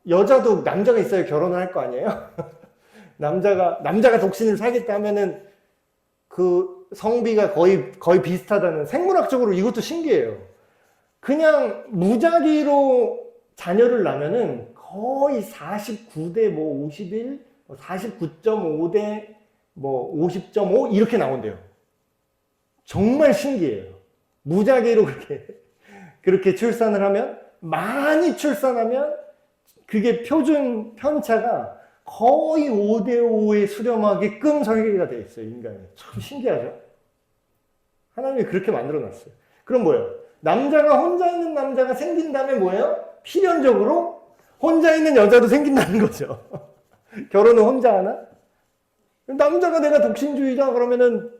여자도 남자가 있어야 결혼을 할 거 아니에요? 남자가 독신을 살겠다 하면은 그 성비가 거의 비슷하다는, 생물학적으로 이것도 신기해요. 그냥 무작위로 자녀를 낳으면은 거의 49대 51, 49.5대 50.5 이렇게 나온대요. 정말 신기해요. 무작위로 그렇게 출산을 하면, 많이 출산하면 그게 표준 편차가 거의 5대5에 수렴하게끔 설계가 되어 있어요, 인간이. 참 신기하죠? 하나님이 그렇게 만들어 놨어요. 그럼 뭐예요? 남자가 혼자 있는 남자가 생긴 다음에 뭐예요? 필연적으로 혼자 있는 여자도 생긴다는 거죠. 결혼은 혼자 하나? 남자가 내가 독신주의자 그러면은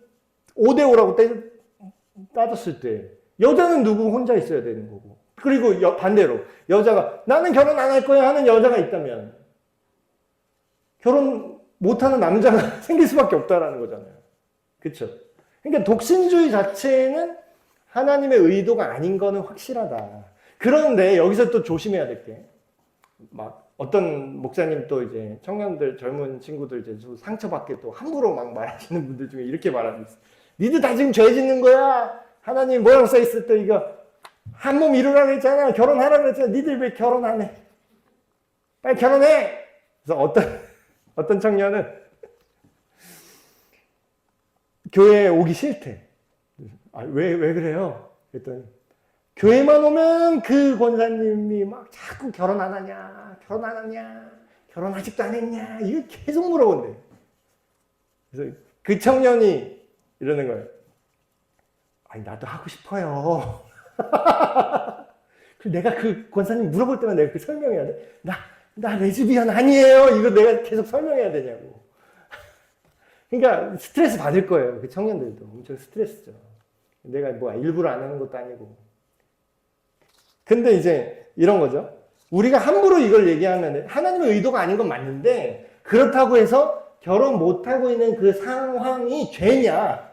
5대5라고 따졌을 때 여자는 누구 혼자 있어야 되는 거고, 그리고 반대로 여자가 나는 결혼 안 할 거야 하는 여자가 있다면 결혼 못하는 남자가 생길 수밖에 없다라는 거잖아요. 그렇죠? 그러니까 독신주의 자체는 하나님의 의도가 아닌 거는 확실하다. 그런데 여기서 또 조심해야 될 게, 막 어떤 목사님 또 이제 청년들, 젊은 친구들 이제 상처받게 또 함부로 막 말하시는 분들 중에 이렇게 말하고 있어요. 니들 다 지금 죄 짓는 거야. 하나님 뭐라고 써있을 때 이거 한 몸 이루라고 했잖아. 결혼하라고 했잖아. 니들 왜 결혼 안 해? 빨리 결혼해! 그래서 어떤 청년은 교회에 오기 싫대. 왜 그래요? 그랬더니 교회만 오면 그 권사님이 막 자꾸 결혼 안 하냐, 결혼 아직도 안 했냐, 이거 계속 물어본대. 그래서 그 청년이 이러는 거예요. 아니, 나도 하고 싶어요. 내가 그 권사님 물어볼 때만 내가 그 설명해야 돼? 나 레즈비언 아니에요. 이거 내가 계속 설명해야 되냐고. 그러니까 스트레스 받을 거예요. 그 청년들도 엄청 스트레스죠. 내가 뭐 일부러 안 하는 것도 아니고. 근데 이제 이런 거죠. 우리가 함부로 이걸 얘기하면 하나님의 의도가 아닌 건 맞는데, 그렇다고 해서 결혼 못하고 있는 그 상황이 죄냐?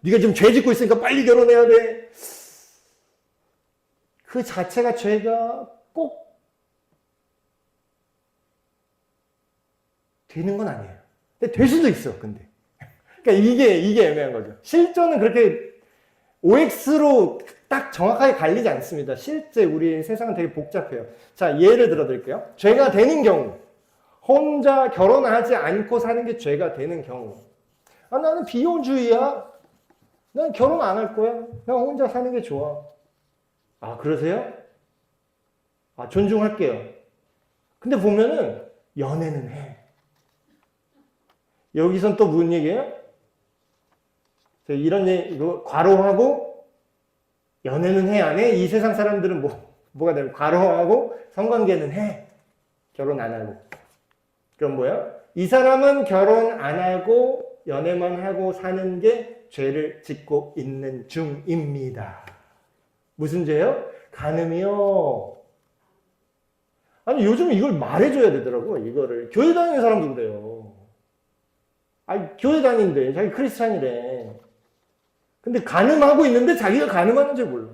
네가 지금 죄 짓고 있으니까 빨리 결혼해야 돼. 그 자체가 죄가 꼭 되는 건 아니에요. 근데 될 수도 있어, 근데. 그러니까 이게 애매한 거죠. 실존은 그렇게 OX로 딱 정확하게 갈리지 않습니다. 실제 우리 세상은 되게 복잡해요. 자, 예를 들어 드릴게요. 죄가 되는 경우. 혼자 결혼하지 않고 사는 게 죄가 되는 경우. 나는 비혼주의야. 난 결혼 안 할 거야. 그냥 혼자 사는 게 좋아. 그러세요? 존중할게요. 근데 보면은 연애는 해. 여기선 또 무슨 얘기예요? 이런 이거 괄호하고 연애는 해, 안 해? 이 세상 사람들은 뭐가 되면 괄호하고 성관계는 해. 결혼 안 하고. 그럼 뭐야? 이 사람은 결혼 안 하고 연애만 하고 사는 게 죄를 짓고 있는 중입니다. 무슨 죄요? 간음이요. 아니, 요즘 이걸 말해줘야 되더라고, 이거를. 교회 다니는 사람도 그래요. 교회 다니는데, 자기 크리스찬이래. 근데 간음하고 있는데 자기가 간음하는 줄 몰라.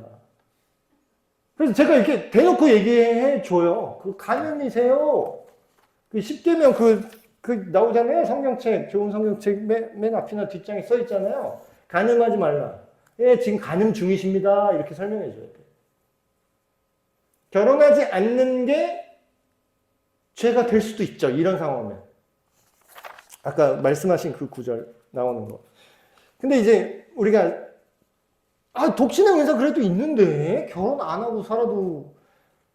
그래서 제가 이렇게 대놓고 얘기해 줘요. 그 간음이세요. 그 10계명 그 나오잖아요. 성경책, 좋은 성경책 맨 앞이나 뒷장에 써 있잖아요. 간음하지 말라. 예, 지금 간음 중이십니다. 이렇게 설명해 줘야 돼. 결혼하지 않는 게 죄가 될 수도 있죠. 이런 상황이면. 아까 말씀하신 그 구절 나오는 거. 근데 이제 우리가 독신의 은사 그래도 있는데 결혼 안 하고 살아도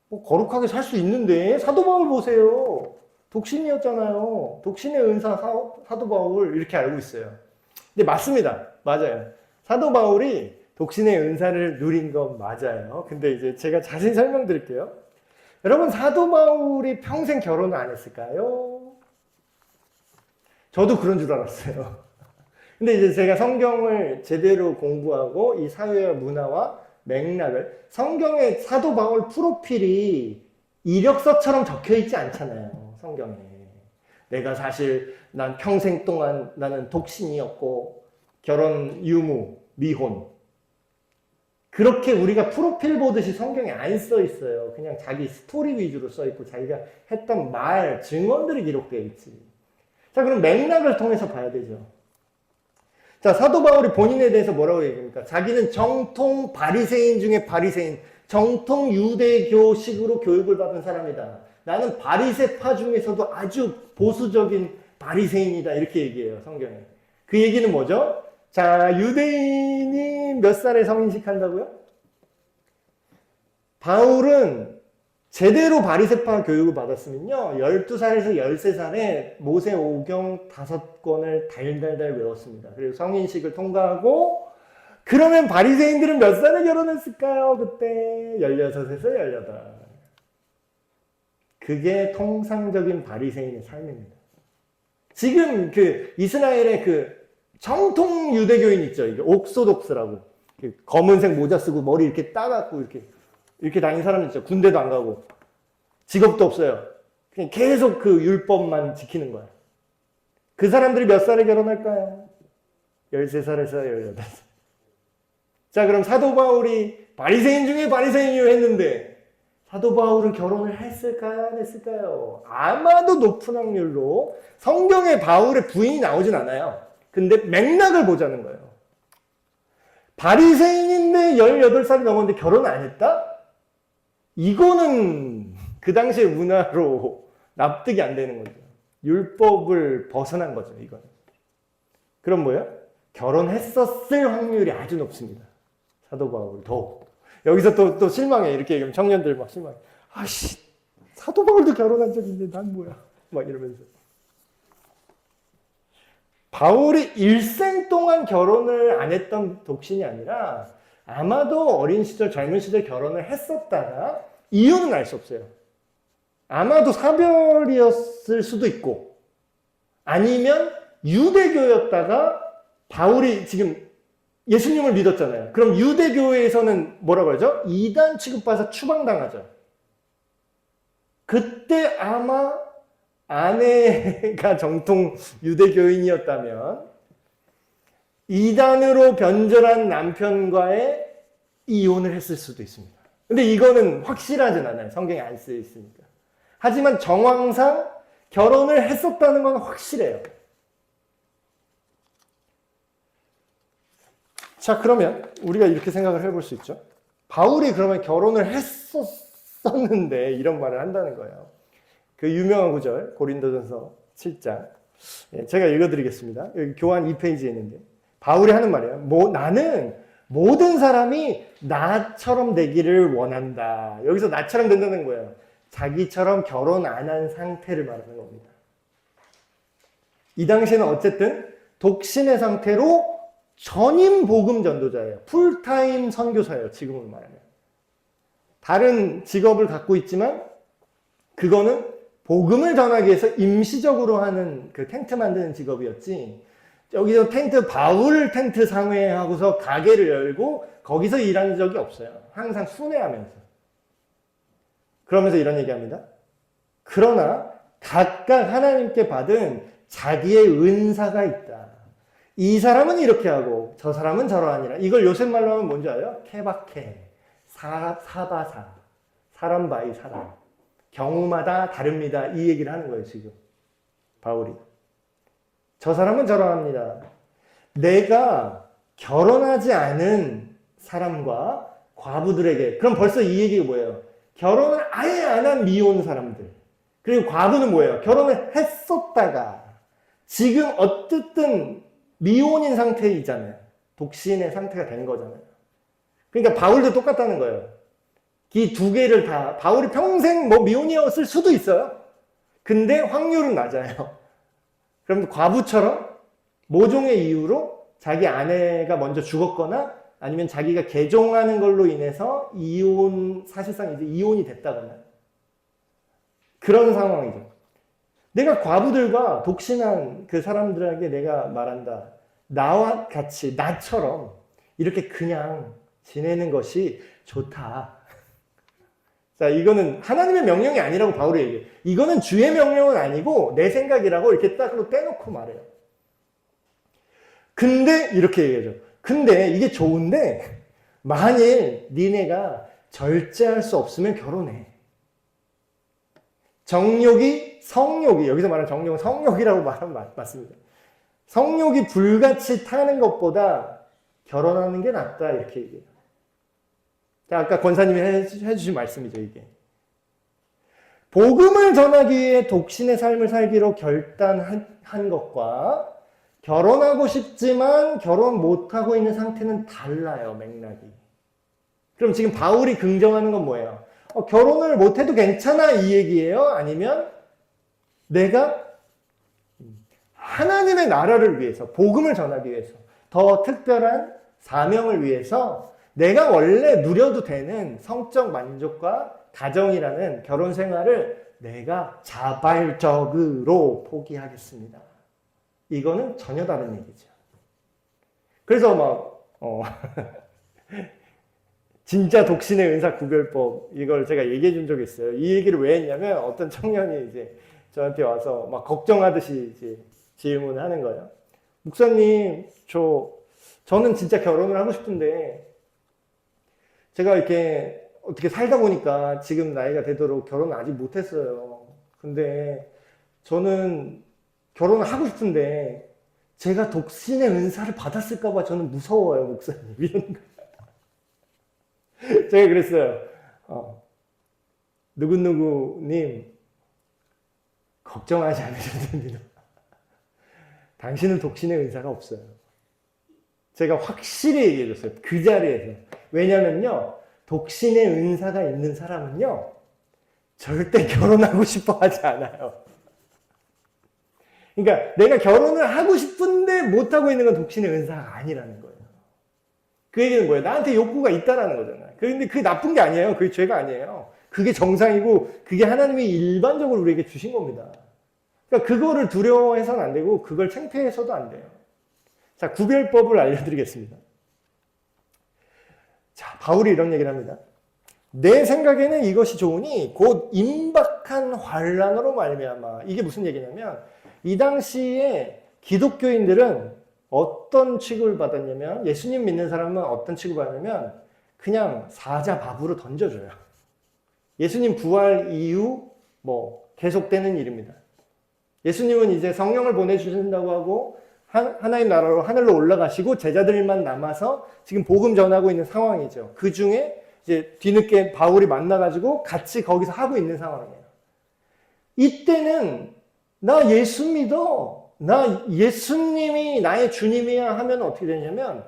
뭐 거룩하게 살 수 있는데 사도 바울 보세요. 독신이었잖아요. 독신의 은사 사도 바울 이렇게 알고 있어요. 근데 맞습니다. 맞아요. 사도 바울이 독신의 은사를 누린 건 맞아요. 근데 이제 제가 자세히 설명드릴게요. 여러분, 사도 바울이 평생 결혼을 안 했을까요? 저도 그런 줄 알았어요. 근데 이제 제가 성경을 제대로 공부하고 이 사회와 문화와 맥락을, 성경의 사도 바울 프로필이 이력서처럼 적혀 있지 않잖아요. 성경에. 내가 사실 난 평생 동안 나는 독신이었고 결혼 유무, 미혼. 그렇게 우리가 프로필 보듯이 성경에 안 써 있어요. 그냥 자기 스토리 위주로 써 있고 자기가 했던 말, 증언들이 기록되어 있지. 자, 그럼 맥락을 통해서 봐야 되죠. 자, 사도 바울이 본인에 대해서 뭐라고 얘기합니까? 자기는 정통 바리새인 중에 바리새인, 정통 유대교식으로 교육을 받은 사람이다. 나는 바리새파 중에서도 아주 보수적인 바리새인이다. 이렇게 얘기해요, 성경에. 그 얘기는 뭐죠? 자, 유대인이 몇 살에 성인식 한다고요? 바울은 제대로 바리새파 교육을 받았으면요, 12살에서 13살에 모세 오경 5권을 달달달 외웠습니다. 그리고 성인식을 통과하고, 그러면 바리새인들은 몇 살에 결혼했을까요? 그때 16에서 18. 그게 통상적인 바리새인의 삶입니다. 지금 그 이스라엘의 그 정통 유대교인 있죠. 이게 옥소독스라고. 검은색 모자 쓰고 머리 이렇게 따갖고 이렇게 다니는 사람 있죠. 군대도 안 가고. 직업도 없어요. 그냥 계속 그 율법만 지키는 거야. 그 사람들이 몇 살에 결혼할까요? 13살에서 18살. 자, 그럼 사도 바울이 바리새인 중에 바리새인이요 했는데 사도 바울은 결혼을 했을까요? 안 했을까요? 아마도 높은 확률로 성경에 바울의 부인이 나오진 않아요. 근데 맥락을 보자는 거예요. 바리새인인데 18살이 넘었는데 결혼 안 했다? 이거는 그 당시의 문화로 납득이 안 되는 거죠. 율법을 벗어난 거죠, 이거는. 그럼 뭐예요? 결혼했었을 확률이 아주 높습니다. 사도 바울 더욱. 여기서 또 실망해. 이렇게 얘기하면 청년들 막 실망해. 아씨, 사도 바울도 결혼한 적 있는데 난 뭐야? 막 이러면서. 바울이 일생 동안 결혼을 안 했던 독신이 아니라 아마도 어린 시절, 젊은 시절 결혼을 했었다가 이유는 알 수 없어요. 아마도 사별이었을 수도 있고 아니면 유대교였다가 바울이 지금 예수님을 믿었잖아요. 그럼 유대교회에서는 뭐라고 하죠? 이단 취급받아서 추방당하죠. 그때 아마 아내가 정통 유대교인이었다면 이단으로 변절한 남편과의 이혼을 했을 수도 있습니다. 근데 이거는 확실하진 않아요. 성경에 안 쓰여 있으니까. 하지만 정황상 결혼을 했었다는 건 확실해요. 자, 그러면 우리가 이렇게 생각을 해볼 수 있죠. 바울이 그러면 결혼을 했었는데 이런 말을 한다는 거예요. 그 유명한 구절 고린도전서 7장 제가 읽어드리겠습니다. 여기 교환 2페이지에 있는데 바울이 하는 말이에요. 나는 모든 사람이 나처럼 되기를 원한다. 여기서 나처럼 된다는 거예요. 자기처럼 결혼 안 한 상태를 말하는 겁니다. 이 당시에는 어쨌든 독신의 상태로 전임 복음 전도자예요. 풀타임 선교사예요. 지금은 말하면. 다른 직업을 갖고 있지만 그거는 복음을 전하기 위해서 임시적으로 하는 그 텐트 만드는 직업이었지. 여기서 바울 텐트 상회하고서 가게를 열고 거기서 일한 적이 없어요. 항상 순회하면서. 그러면서 이런 얘기합니다. 그러나 각각 하나님께 받은 자기의 은사가 있다. 이 사람은 이렇게 하고 저 사람은 저러하니라. 이걸 요새 말로 하면 뭔지 알아요? 케바케, 사바사, 사람 바이 사람. 경우마다 다릅니다. 이 얘기를 하는 거예요, 지금. 바울이. 저 사람은 저러합니다. 내가 결혼하지 않은 사람과 과부들에게, 그럼 벌써 이 얘기가 뭐예요? 결혼을 아예 안 한 미혼 사람들. 그리고 과부는 뭐예요? 결혼을 했었다가 지금 어쨌든 미혼인 상태이잖아요. 독신의 상태가 된 거잖아요. 그러니까 바울도 똑같다는 거예요. 이 두 개를 다, 바울이 평생 뭐 미혼이었을 수도 있어요. 근데 확률은 낮아요. 그럼 과부처럼 모종의 이유로 자기 아내가 먼저 죽었거나 아니면 자기가 개종하는 걸로 인해서 사실상 이제 이혼이 됐다거나 그런 상황이죠. 내가 과부들과 독신한 그 사람들에게 내가 말한다. 나와 같이, 나처럼 이렇게 그냥 지내는 것이 좋다. 자, 이거는 하나님의 명령이 아니라고 바울이 얘기해요. 이거는 주의 명령은 아니고 내 생각이라고 이렇게 딱 떼놓고 말해요. 근데 이렇게 얘기하죠. 근데 이게 좋은데 만일 니네가 절제할 수 없으면 결혼해. 성욕이 여기서 말하는 정욕은 성욕이라고 말하면 맞습니다. 성욕이 불같이 타는 것보다 결혼하는 게 낫다 이렇게 얘기해요. 자, 아까 권사님이 해주신 말씀이죠, 이게. 복음을 전하기 위해 독신의 삶을 살기로 결단한 것과 결혼하고 싶지만 결혼 못하고 있는 상태는 달라요, 맥락이. 그럼 지금 바울이 긍정하는 건 뭐예요? 결혼을 못해도 괜찮아 이 얘기예요? 아니면 내가 하나님의 나라를 위해서, 복음을 전하기 위해서, 더 특별한 사명을 위해서 내가 원래 누려도 되는 성적 만족과 가정이라는 결혼 생활을 내가 자발적으로 포기하겠습니다. 이거는 전혀 다른 얘기죠. 그래서 진짜 독신의 은사 구별법 이걸 제가 얘기해 준 적이 있어요. 이 얘기를 왜 했냐면 어떤 청년이 이제 저한테 와서 막 걱정하듯이 이제 질문을 하는 거예요. 목사님, 저는 진짜 결혼을 하고 싶은데 제가 이렇게 어떻게 살다 보니까 지금 나이가 되도록 결혼을 아직 못했어요. 근데 저는 결혼을 하고 싶은데 제가 독신의 은사를 받았을까봐 저는 무서워요, 목사님. 이런 거. 제가 그랬어요. 누구누구님, 걱정하지 않으셔도 됩니다. 당신은 독신의 은사가 없어요. 제가 확실히 얘기해줬어요. 그 자리에서. 왜냐면요, 독신의 은사가 있는 사람은요, 절대 결혼하고 싶어 하지 않아요. 그러니까 내가 결혼을 하고 싶은데 못하고 있는 건 독신의 은사가 아니라는 거예요. 그 얘기는 뭐예요? 나한테 욕구가 있다라는 거잖아요. 근데 그게 나쁜 게 아니에요. 그게 죄가 아니에요. 그게 정상이고 그게 하나님이 일반적으로 우리에게 주신 겁니다. 그러니까 그거를 두려워해서는 안 되고 그걸 창피해서도 안 돼요. 자, 구별법을 알려드리겠습니다. 자, 바울이 이런 얘기를 합니다. 내 생각에는 이것이 좋으니 곧 임박한 환난으로 말미암아. 이게 무슨 얘기냐면 이 당시에 기독교인들은 어떤 취급을 받았냐면 예수님 믿는 사람은 어떤 취급을 받냐면 그냥 사자 밥으로 던져줘요. 예수님 부활 이후 계속되는 일입니다. 예수님은 이제 성령을 보내주신다고 하고 하나님 나라로 하늘로 올라가시고 제자들만 남아서 지금 복음 전하고 있는 상황이죠. 그 중에 이제 뒤늦게 바울이 만나가지고 같이 거기서 하고 있는 상황이에요. 이때는 나 예수 믿어. 나 예수님이 나의 주님이야 하면 어떻게 되냐면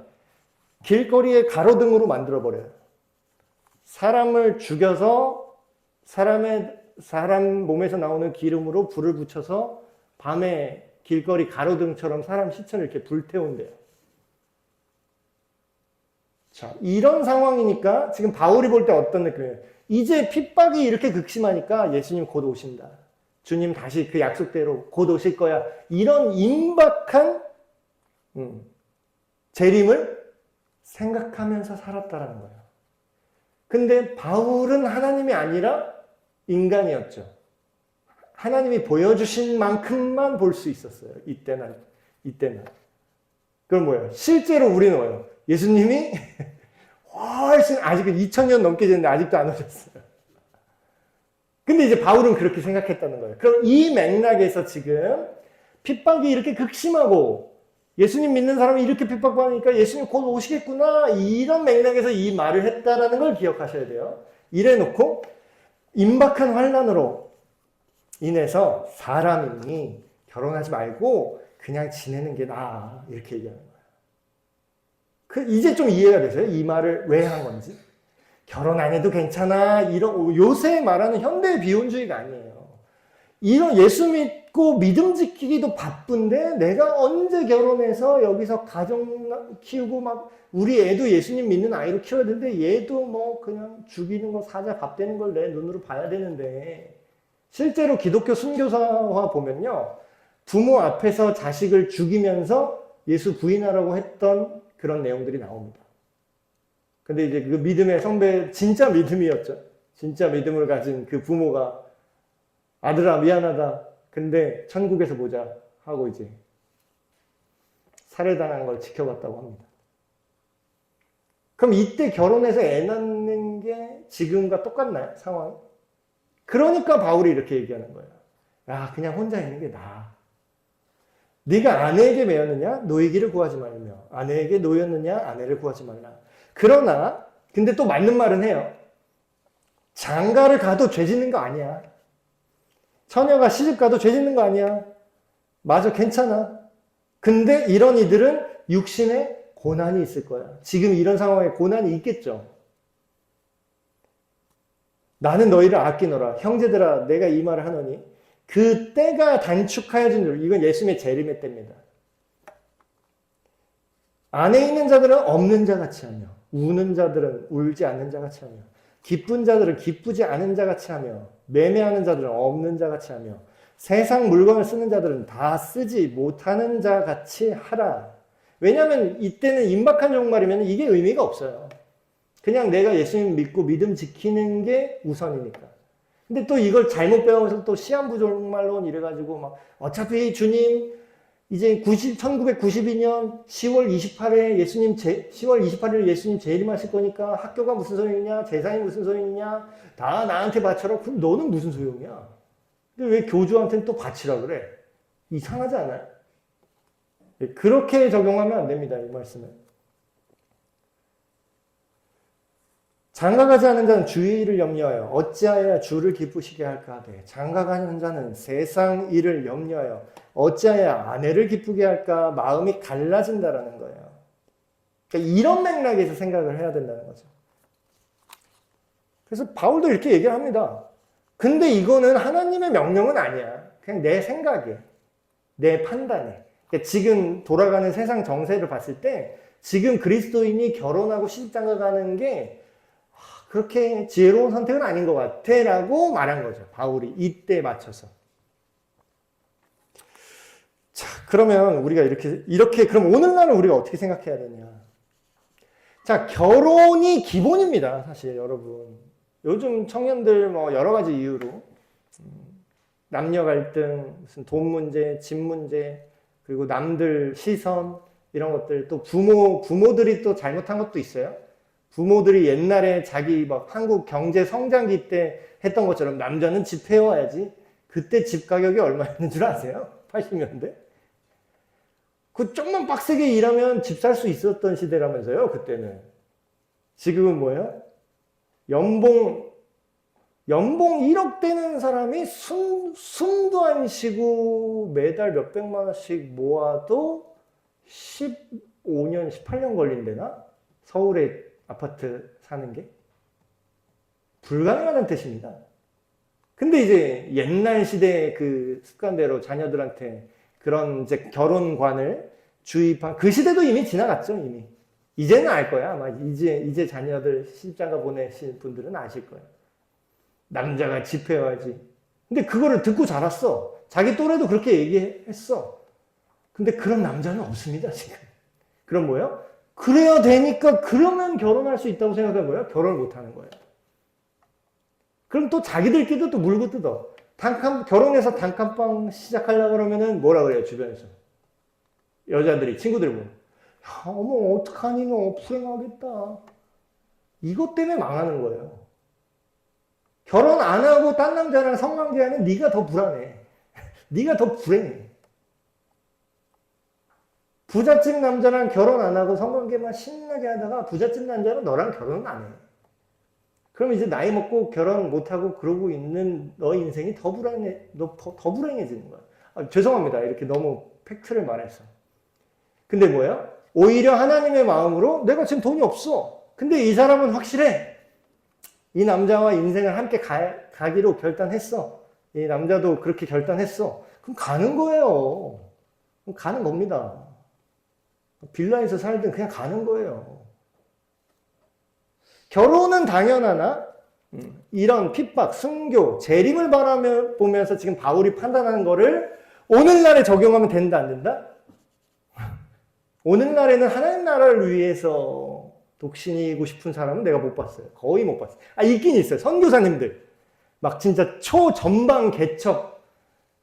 길거리에 가로등으로 만들어버려요. 사람을 죽여서 사람 몸에서 나오는 기름으로 불을 붙여서 밤에 길거리 가로등처럼 사람 시체를 이렇게 불태운대요. 자, 이런 상황이니까 지금 바울이 볼 때 어떤 느낌이에요? 이제 핍박이 이렇게 극심하니까 예수님 곧 오신다. 주님 다시 그 약속대로 곧 오실 거야. 이런 임박한 재림을 생각하면서 살았다라는 거예요. 근데 바울은 하나님이 아니라 인간이었죠. 하나님이 보여주신 만큼만 볼 수 있었어요. 이때는. 그럼 뭐예요? 실제로 우리는 뭐예요? 예수님이 훨씬 아직 2000년 넘게 됐는데 아직도 안 오셨어요. 근데 이제 바울은 그렇게 생각했다는 거예요. 그럼 이 맥락에서 지금 핍박이 이렇게 극심하고 예수님 믿는 사람이 이렇게 핍박받으니까 예수님 곧 오시겠구나 이런 맥락에서 이 말을 했다라는 걸 기억하셔야 돼요. 이래놓고 임박한 환난으로 인해서 사람이 결혼하지 말고 그냥 지내는 게 나아. 이렇게 얘기하는 거야. 이제 좀 이해가 되세요? 이 말을 왜 한 건지? 결혼 안 해도 괜찮아. 요새 말하는 현대 비혼주의가 아니에요. 이런 예수 믿고 믿음 지키기도 바쁜데 내가 언제 결혼해서 여기서 가정 키우고 막 우리 애도 예수님 믿는 아이로 키워야 되는데 얘도 뭐 그냥 죽이는 거 사자 밥 되는 걸 내 눈으로 봐야 되는데 실제로 기독교 순교사화 보면요. 부모 앞에서 자식을 죽이면서 예수 부인하라고 했던 그런 내용들이 나옵니다. 근데 이제 그 믿음의 선배, 진짜 믿음이었죠. 진짜 믿음을 가진 그 부모가 아들아 미안하다. 근데 천국에서 보자 하고 이제 살해당한 걸 지켜봤다고 합니다. 그럼 이때 결혼해서 애 낳는 게 지금과 똑같나요? 상황이? 그러니까 바울이 이렇게 얘기하는 거예요. 야, 그냥 혼자 있는 게 나아. 네가 아내에게 매였느냐? 노이기를 구하지 말며 아내에게 노였느냐? 아내를 구하지 말라. 그러나 근데 또 맞는 말은 해요. 장가를 가도 죄 짓는 거 아니야. 처녀가 시집 가도 죄 짓는 거 아니야. 맞아, 괜찮아. 근데 이런 이들은 육신에 고난이 있을 거야. 지금 이런 상황에 고난이 있겠죠. 나는 너희를 아끼노라. 형제들아, 내가 이 말을 하노니 그 때가 단축하여진 줄. 이건 예수님의 재림의 때입니다. 안에 있는 자들은 없는 자 같이 하며 우는 자들은 울지 않는 자 같이 하며 기쁜 자들은 기쁘지 않은 자 같이 하며 매매하는 자들은 없는 자 같이 하며 세상 물건을 쓰는 자들은 다 쓰지 못하는 자 같이 하라. 왜냐하면 이때는 임박한 종말이면 이게 의미가 없어요. 그냥 내가 예수님 믿고 믿음 지키는 게 우선이니까. 근데 또 이걸 잘못 배워서 또 시한부 종말론 이래가지고 막 어차피 주님 이제 1992년 10월 28일 10월 28일 예수님 재림하실 거니까 학교가 무슨 소용이냐, 재산이 무슨 소용이냐, 다 나한테 바쳐라. 그럼 너는 무슨 소용이야? 근데 왜 교주한테는 또 바치라 그래? 이상하지 않아요? 그렇게 적용하면 안 됩니다, 이 말씀은. 장가가지 않은 자는 주의 일을 염려하여 어찌하여 주를 기쁘시게 할까 하되 장가가는 자는 세상 일을 염려하여 어찌하여 아내를 기쁘게 할까 마음이 갈라진다라는 거예요. 그러니까 이런 맥락에서 생각을 해야 된다는 거죠. 그래서 바울도 이렇게 얘기를 합니다. 근데 이거는 하나님의 명령은 아니야. 그냥 내 생각에, 내 판단에. 그러니까 지금 돌아가는 세상 정세를 봤을 때 지금 그리스도인이 결혼하고 시집장가 가는 게 그렇게 지혜로운 선택은 아닌 것 같아 라고 말한 거죠. 바울이 이때 맞춰서. 자, 그러면 우리가 이렇게 그럼 오늘날은 우리가 어떻게 생각해야 되냐. 자, 결혼이 기본입니다. 사실 여러분. 요즘 청년들 뭐 여러 가지 이유로 남녀 갈등, 무슨 돈 문제, 집 문제, 그리고 남들 시선 이런 것들 또 부모들이 또 잘못한 것도 있어요. 부모들이 옛날에 자기 막 한국 경제 성장기 때 했던 것처럼 남자는 집 해와야지. 그때 집 가격이 얼마였는 줄 아세요? 80년대? 그 좀만 빡세게 일하면 집 살 수 있었던 시대라면서요, 그때는. 지금은 뭐예요? 연봉 1억 되는 사람이 숨도 안 쉬고 매달 몇백만 원씩 모아도 15년, 18년 걸린대나? 서울에 아파트 사는 게 불가능하다는 뜻입니다. 근데 이제 옛날 시대의 그 습관대로 자녀들한테 그런 이제 결혼관을 주입한 그 시대도 이미 지나갔죠, 이미. 이제는 알 거야. 아마 이제 자녀들 시집장가 보내실 분들은 아실 거예요. 남자가 집해야지. 근데 그거를 듣고 자랐어. 자기 또래도 그렇게 얘기했어. 근데 그런 남자는 없습니다, 지금. 그럼 뭐예요? 그래야 되니까 그러면 결혼할 수 있다고 생각하는 거예요? 결혼을 못 하는 거예요. 그럼 또 자기들끼리도 또 물고 뜯어. 결혼해서 단칸방 시작하려고 그러면은 뭐라 그래요, 주변에서. 여자들이, 친구들 보면. 야, 어머, 어떡하니, 너 불행하겠다. 이것 때문에 망하는 거예요. 결혼 안 하고 딴 남자랑 성관계하면 네가 더 불안해. 네가 더 불행해. 부잣집 남자랑 결혼 안 하고 성관계만 신나게 하다가 부잣집 남자는 너랑 결혼 안 해. 그럼 이제 나이 먹고 결혼 못하고 그러고 있는 너의 인생이 더 불행해지는 거야. 죄송합니다. 이렇게 너무 팩트를 말해서. 근데 뭐야? 오히려 하나님의 마음으로 내가 지금 돈이 없어. 근데 이 사람은 확실해. 이 남자와 인생을 함께 가기로 결단했어. 이 남자도 그렇게 결단했어. 그럼 가는 거예요. 그럼 가는 겁니다. 빌라에서 살든 그냥 가는 거예요. 결혼은 당연하나 이런 핍박, 순교, 재림을 바라보면서 지금 바울이 판단하는 거를 오늘날에 적용하면 된다, 안 된다? 오늘날에는 하나님 나라를 위해서 독신이고 싶은 사람은 내가 못 봤어요. 거의 못 봤어요. 있긴 있어요. 선교사님들. 막 진짜 초전방 개척,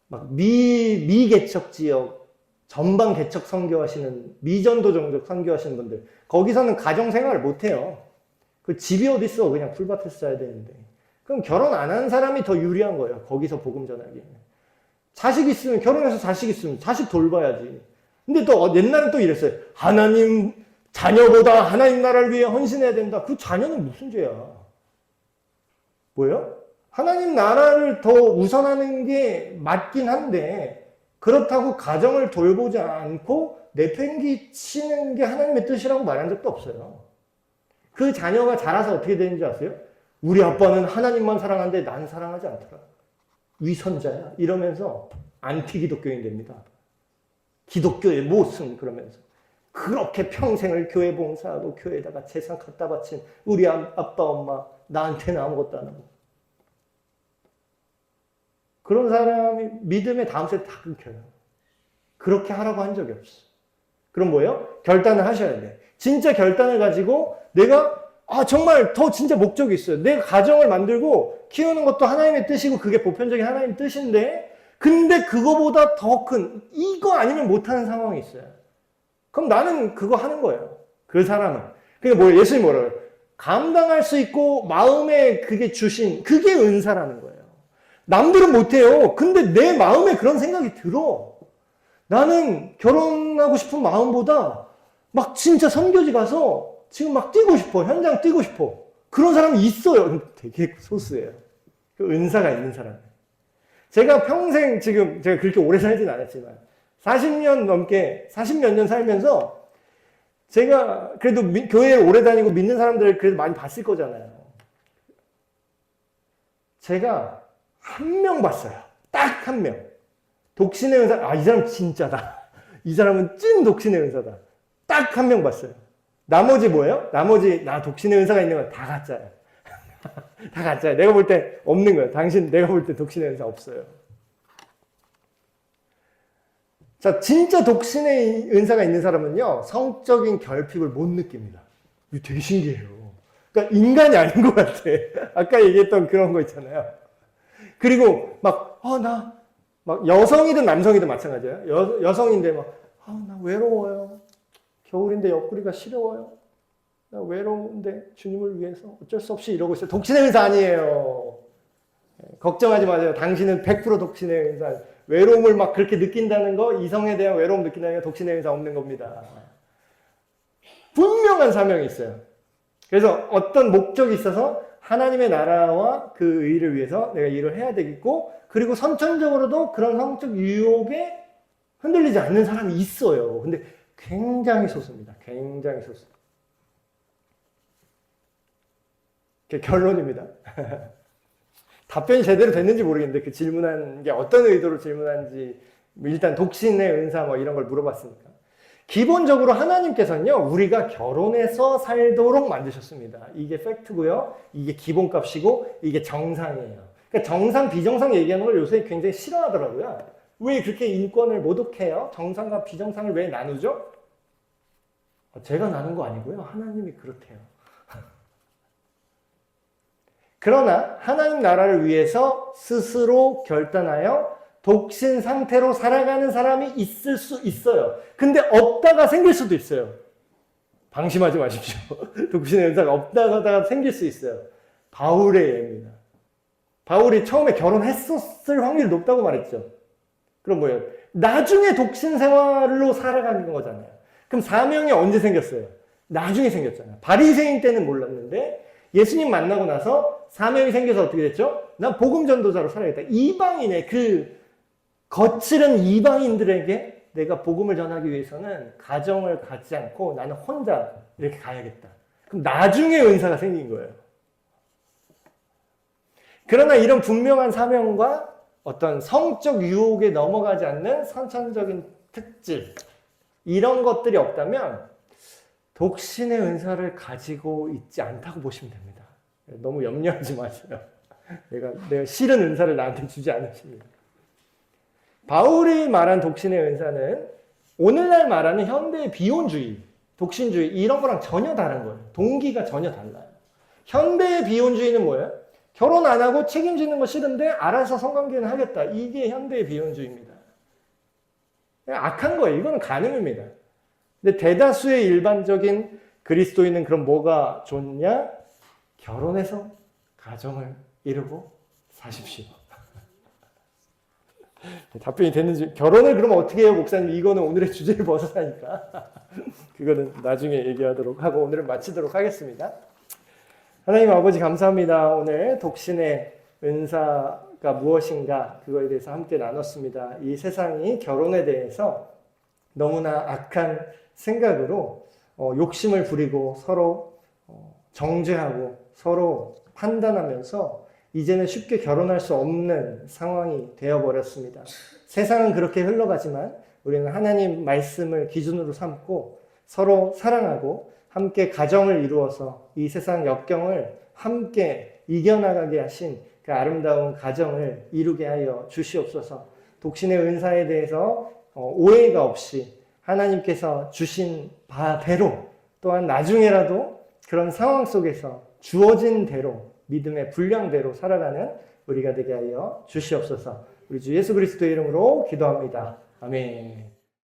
막 미개척 지역, 전방 개척 선교하시는, 미전도 정적 선교하시는 분들. 거기서는 가정생활을 못 해요. 그 집이 어딨어. 그냥 풀밭에서 자야 되는데. 그럼 결혼 안 하는 사람이 더 유리한 거예요. 거기서 복음 전하기에는. 자식 있으면, 결혼해서 자식 있으면 자식 돌봐야지. 근데 또 옛날엔 또 이랬어요. 하나님 자녀보다 하나님 나라를 위해 헌신해야 된다. 그 자녀는 무슨 죄야? 뭐예요? 하나님 나라를 더 우선하는 게 맞긴 한데 그렇다고 가정을 돌보지 않고 내팽개치는 게 하나님의 뜻이라고 말한 적도 없어요. 그 자녀가 자라서 어떻게 되는지 아세요? 우리 아빠는 하나님만 사랑하는데 난 사랑하지 않더라. 위선자야. 이러면서 안티기독교인 됩니다. 기독교의 모순 그러면서. 그렇게 평생을 교회 봉사하고 교회에다가 재산 갖다 바친 우리 아빠 엄마 나한테는 아무것도 안 하고. 그런 사람이 믿음의 다음 세대 다 끊겨요. 그렇게 하라고 한 적이 없어. 그럼 뭐예요? 결단을 하셔야 돼. 진짜 결단을 가지고 내가 정말 더 진짜 목적이 있어요. 내가 가정을 만들고 키우는 것도 하나님의 뜻이고 그게 보편적인 하나님의 뜻인데 근데 그거보다 더 큰 이거 아니면 못하는 상황이 있어요. 그럼 나는 그거 하는 거예요. 그 사람은. 그게 뭐예요? 예수님이 뭐라고 해요? 감당할 수 있고 마음에 그게 주신 그게 은사라는 거예요. 남들은 못해요. 근데 내 마음에 그런 생각이 들어. 나는 결혼하고 싶은 마음보다 막 진짜 선교지 가서 지금 막 뛰고 싶어. 현장 뛰고 싶어. 그런 사람이 있어요. 되게 소수예요. 그 은사가 있는 사람. 제가 평생 지금 제가 그렇게 오래 살진 않았지만 40년 넘게 40몇 년 살면서 제가 그래도 교회를 오래 다니고 믿는 사람들을 그래도 많이 봤을 거잖아요. 제가 한 명 봤어요. 딱 한 명. 독신의 은사. 이 사람 진짜다. 이 사람은 찐 독신의 은사다. 딱 한 명 봤어요. 나머지 뭐예요? 나머지 나 독신의 은사가 있는 건 다 가짜예요. 다 가짜예요. 내가 볼 때 없는 거예요. 당신 내가 볼 때 독신의 은사 없어요. 자, 진짜 독신의 은사가 있는 사람은요, 성적인 결핍을 못 느낍니다. 이거 되게 신기해요. 그러니까 인간이 아닌 것 같아. 아까 얘기했던 그런 거 있잖아요. 그리고 막 여성이든 남성이든 마찬가지예요. 여성인데 나 외로워요. 겨울인데 옆구리가 시려워요. 나 외로운데 주님을 위해서 어쩔 수 없이 이러고 있어요. 독신의 은사 아니에요. 걱정하지 마세요. 당신은 100% 독신의 은사. 외로움을 막 그렇게 느낀다는 거, 이성에 대한 외로움 느낀다는 게 독신의 은사 없는 겁니다. 분명한 사명이 있어요. 그래서 어떤 목적이 있어서 하나님의 나라와 그 의를 위해서 내가 일을 해야 되겠고, 그리고 선천적으로도 그런 성적 유혹에 흔들리지 않는 사람이 있어요. 근데 굉장히 소수입니다. 굉장히 소수. 결론입니다. 답변이 제대로 됐는지 모르겠는데 그 질문한 게 어떤 의도로 질문한지 일단 독신의 은사 이런 걸 물어봤으니까. 기본적으로 하나님께서는요, 우리가 결혼해서 살도록 만드셨습니다. 이게 팩트고요. 이게 기본값이고 이게 정상이에요. 그러니까 정상, 비정상 얘기하는 걸 요새 굉장히 싫어하더라고요. 왜 그렇게 인권을 모독해요? 정상과 비정상을 왜 나누죠? 제가 나눈 거 아니고요. 하나님이 그렇대요. 그러나 하나님 나라를 위해서 스스로 결단하여 독신 상태로 살아가는 사람이 있을 수 있어요. 근데 없다가 생길 수도 있어요. 방심하지 마십시오. 독신의 은사가 없다가 생길 수 있어요. 바울의 예입니다. 바울이 처음에 결혼했었을 확률이 높다고 말했죠. 그럼 뭐예요? 나중에 독신 생활로 살아가는 거잖아요. 그럼 사명이 언제 생겼어요? 나중에 생겼잖아요. 바리새인 때는 몰랐는데 예수님 만나고 나서 사명이 생겨서 어떻게 됐죠? 난 복음 전도자로 살아야겠다. 이방인의 그 거칠은 이방인들에게 내가 복음을 전하기 위해서는 가정을 갖지 않고 나는 혼자 이렇게 가야겠다. 그럼 나중에 은사가 생긴 거예요. 그러나 이런 분명한 사명과 어떤 성적 유혹에 넘어가지 않는 선천적인 특질, 이런 것들이 없다면 독신의 은사를 가지고 있지 않다고 보시면 됩니다. 너무 염려하지 마세요. 내가 싫은 은사를 나한테 주지 않으십니다. 바울이 말한 독신의 은사는 오늘날 말하는 현대의 비혼주의, 독신주의 이런 거랑 전혀 다른 거예요. 동기가 전혀 달라요. 현대의 비혼주의는 뭐예요? 결혼 안 하고 책임지는 거 싫은데 알아서 성관계는 하겠다. 이게 현대의 비혼주의입니다. 악한 거예요. 이거는 간음입니다. 근데 대다수의 일반적인 그리스도인은 그럼 뭐가 좋냐? 결혼해서 가정을 이루고 사십시오. 답변이 됐는지, 결혼을 그럼 어떻게 해요, 목사님? 이거는 오늘의 주제를 벗어나니까. 그거는 나중에 얘기하도록 하고 오늘은 마치도록 하겠습니다. 하나님 아버지 감사합니다. 오늘 독신의 은사가 무엇인가 그거에 대해서 함께 나눴습니다. 이 세상이 결혼에 대해서 너무나 악한 생각으로 욕심을 부리고 서로 정죄하고 서로 판단하면서 이제는 쉽게 결혼할 수 없는 상황이 되어버렸습니다. 세상은 그렇게 흘러가지만 우리는 하나님 말씀을 기준으로 삼고 서로 사랑하고 함께 가정을 이루어서 이 세상 역경을 함께 이겨나가게 하신 그 아름다운 가정을 이루게 하여 주시옵소서. 독신의 은사에 대해서 오해가 없이 하나님께서 주신 바대로 또한 나중에라도 그런 상황 속에서 주어진 대로 믿음의 분량대로 살아가는 우리가 되게 하여 주시옵소서. 우리 주 예수 그리스도의 이름으로 기도합니다. 아멘.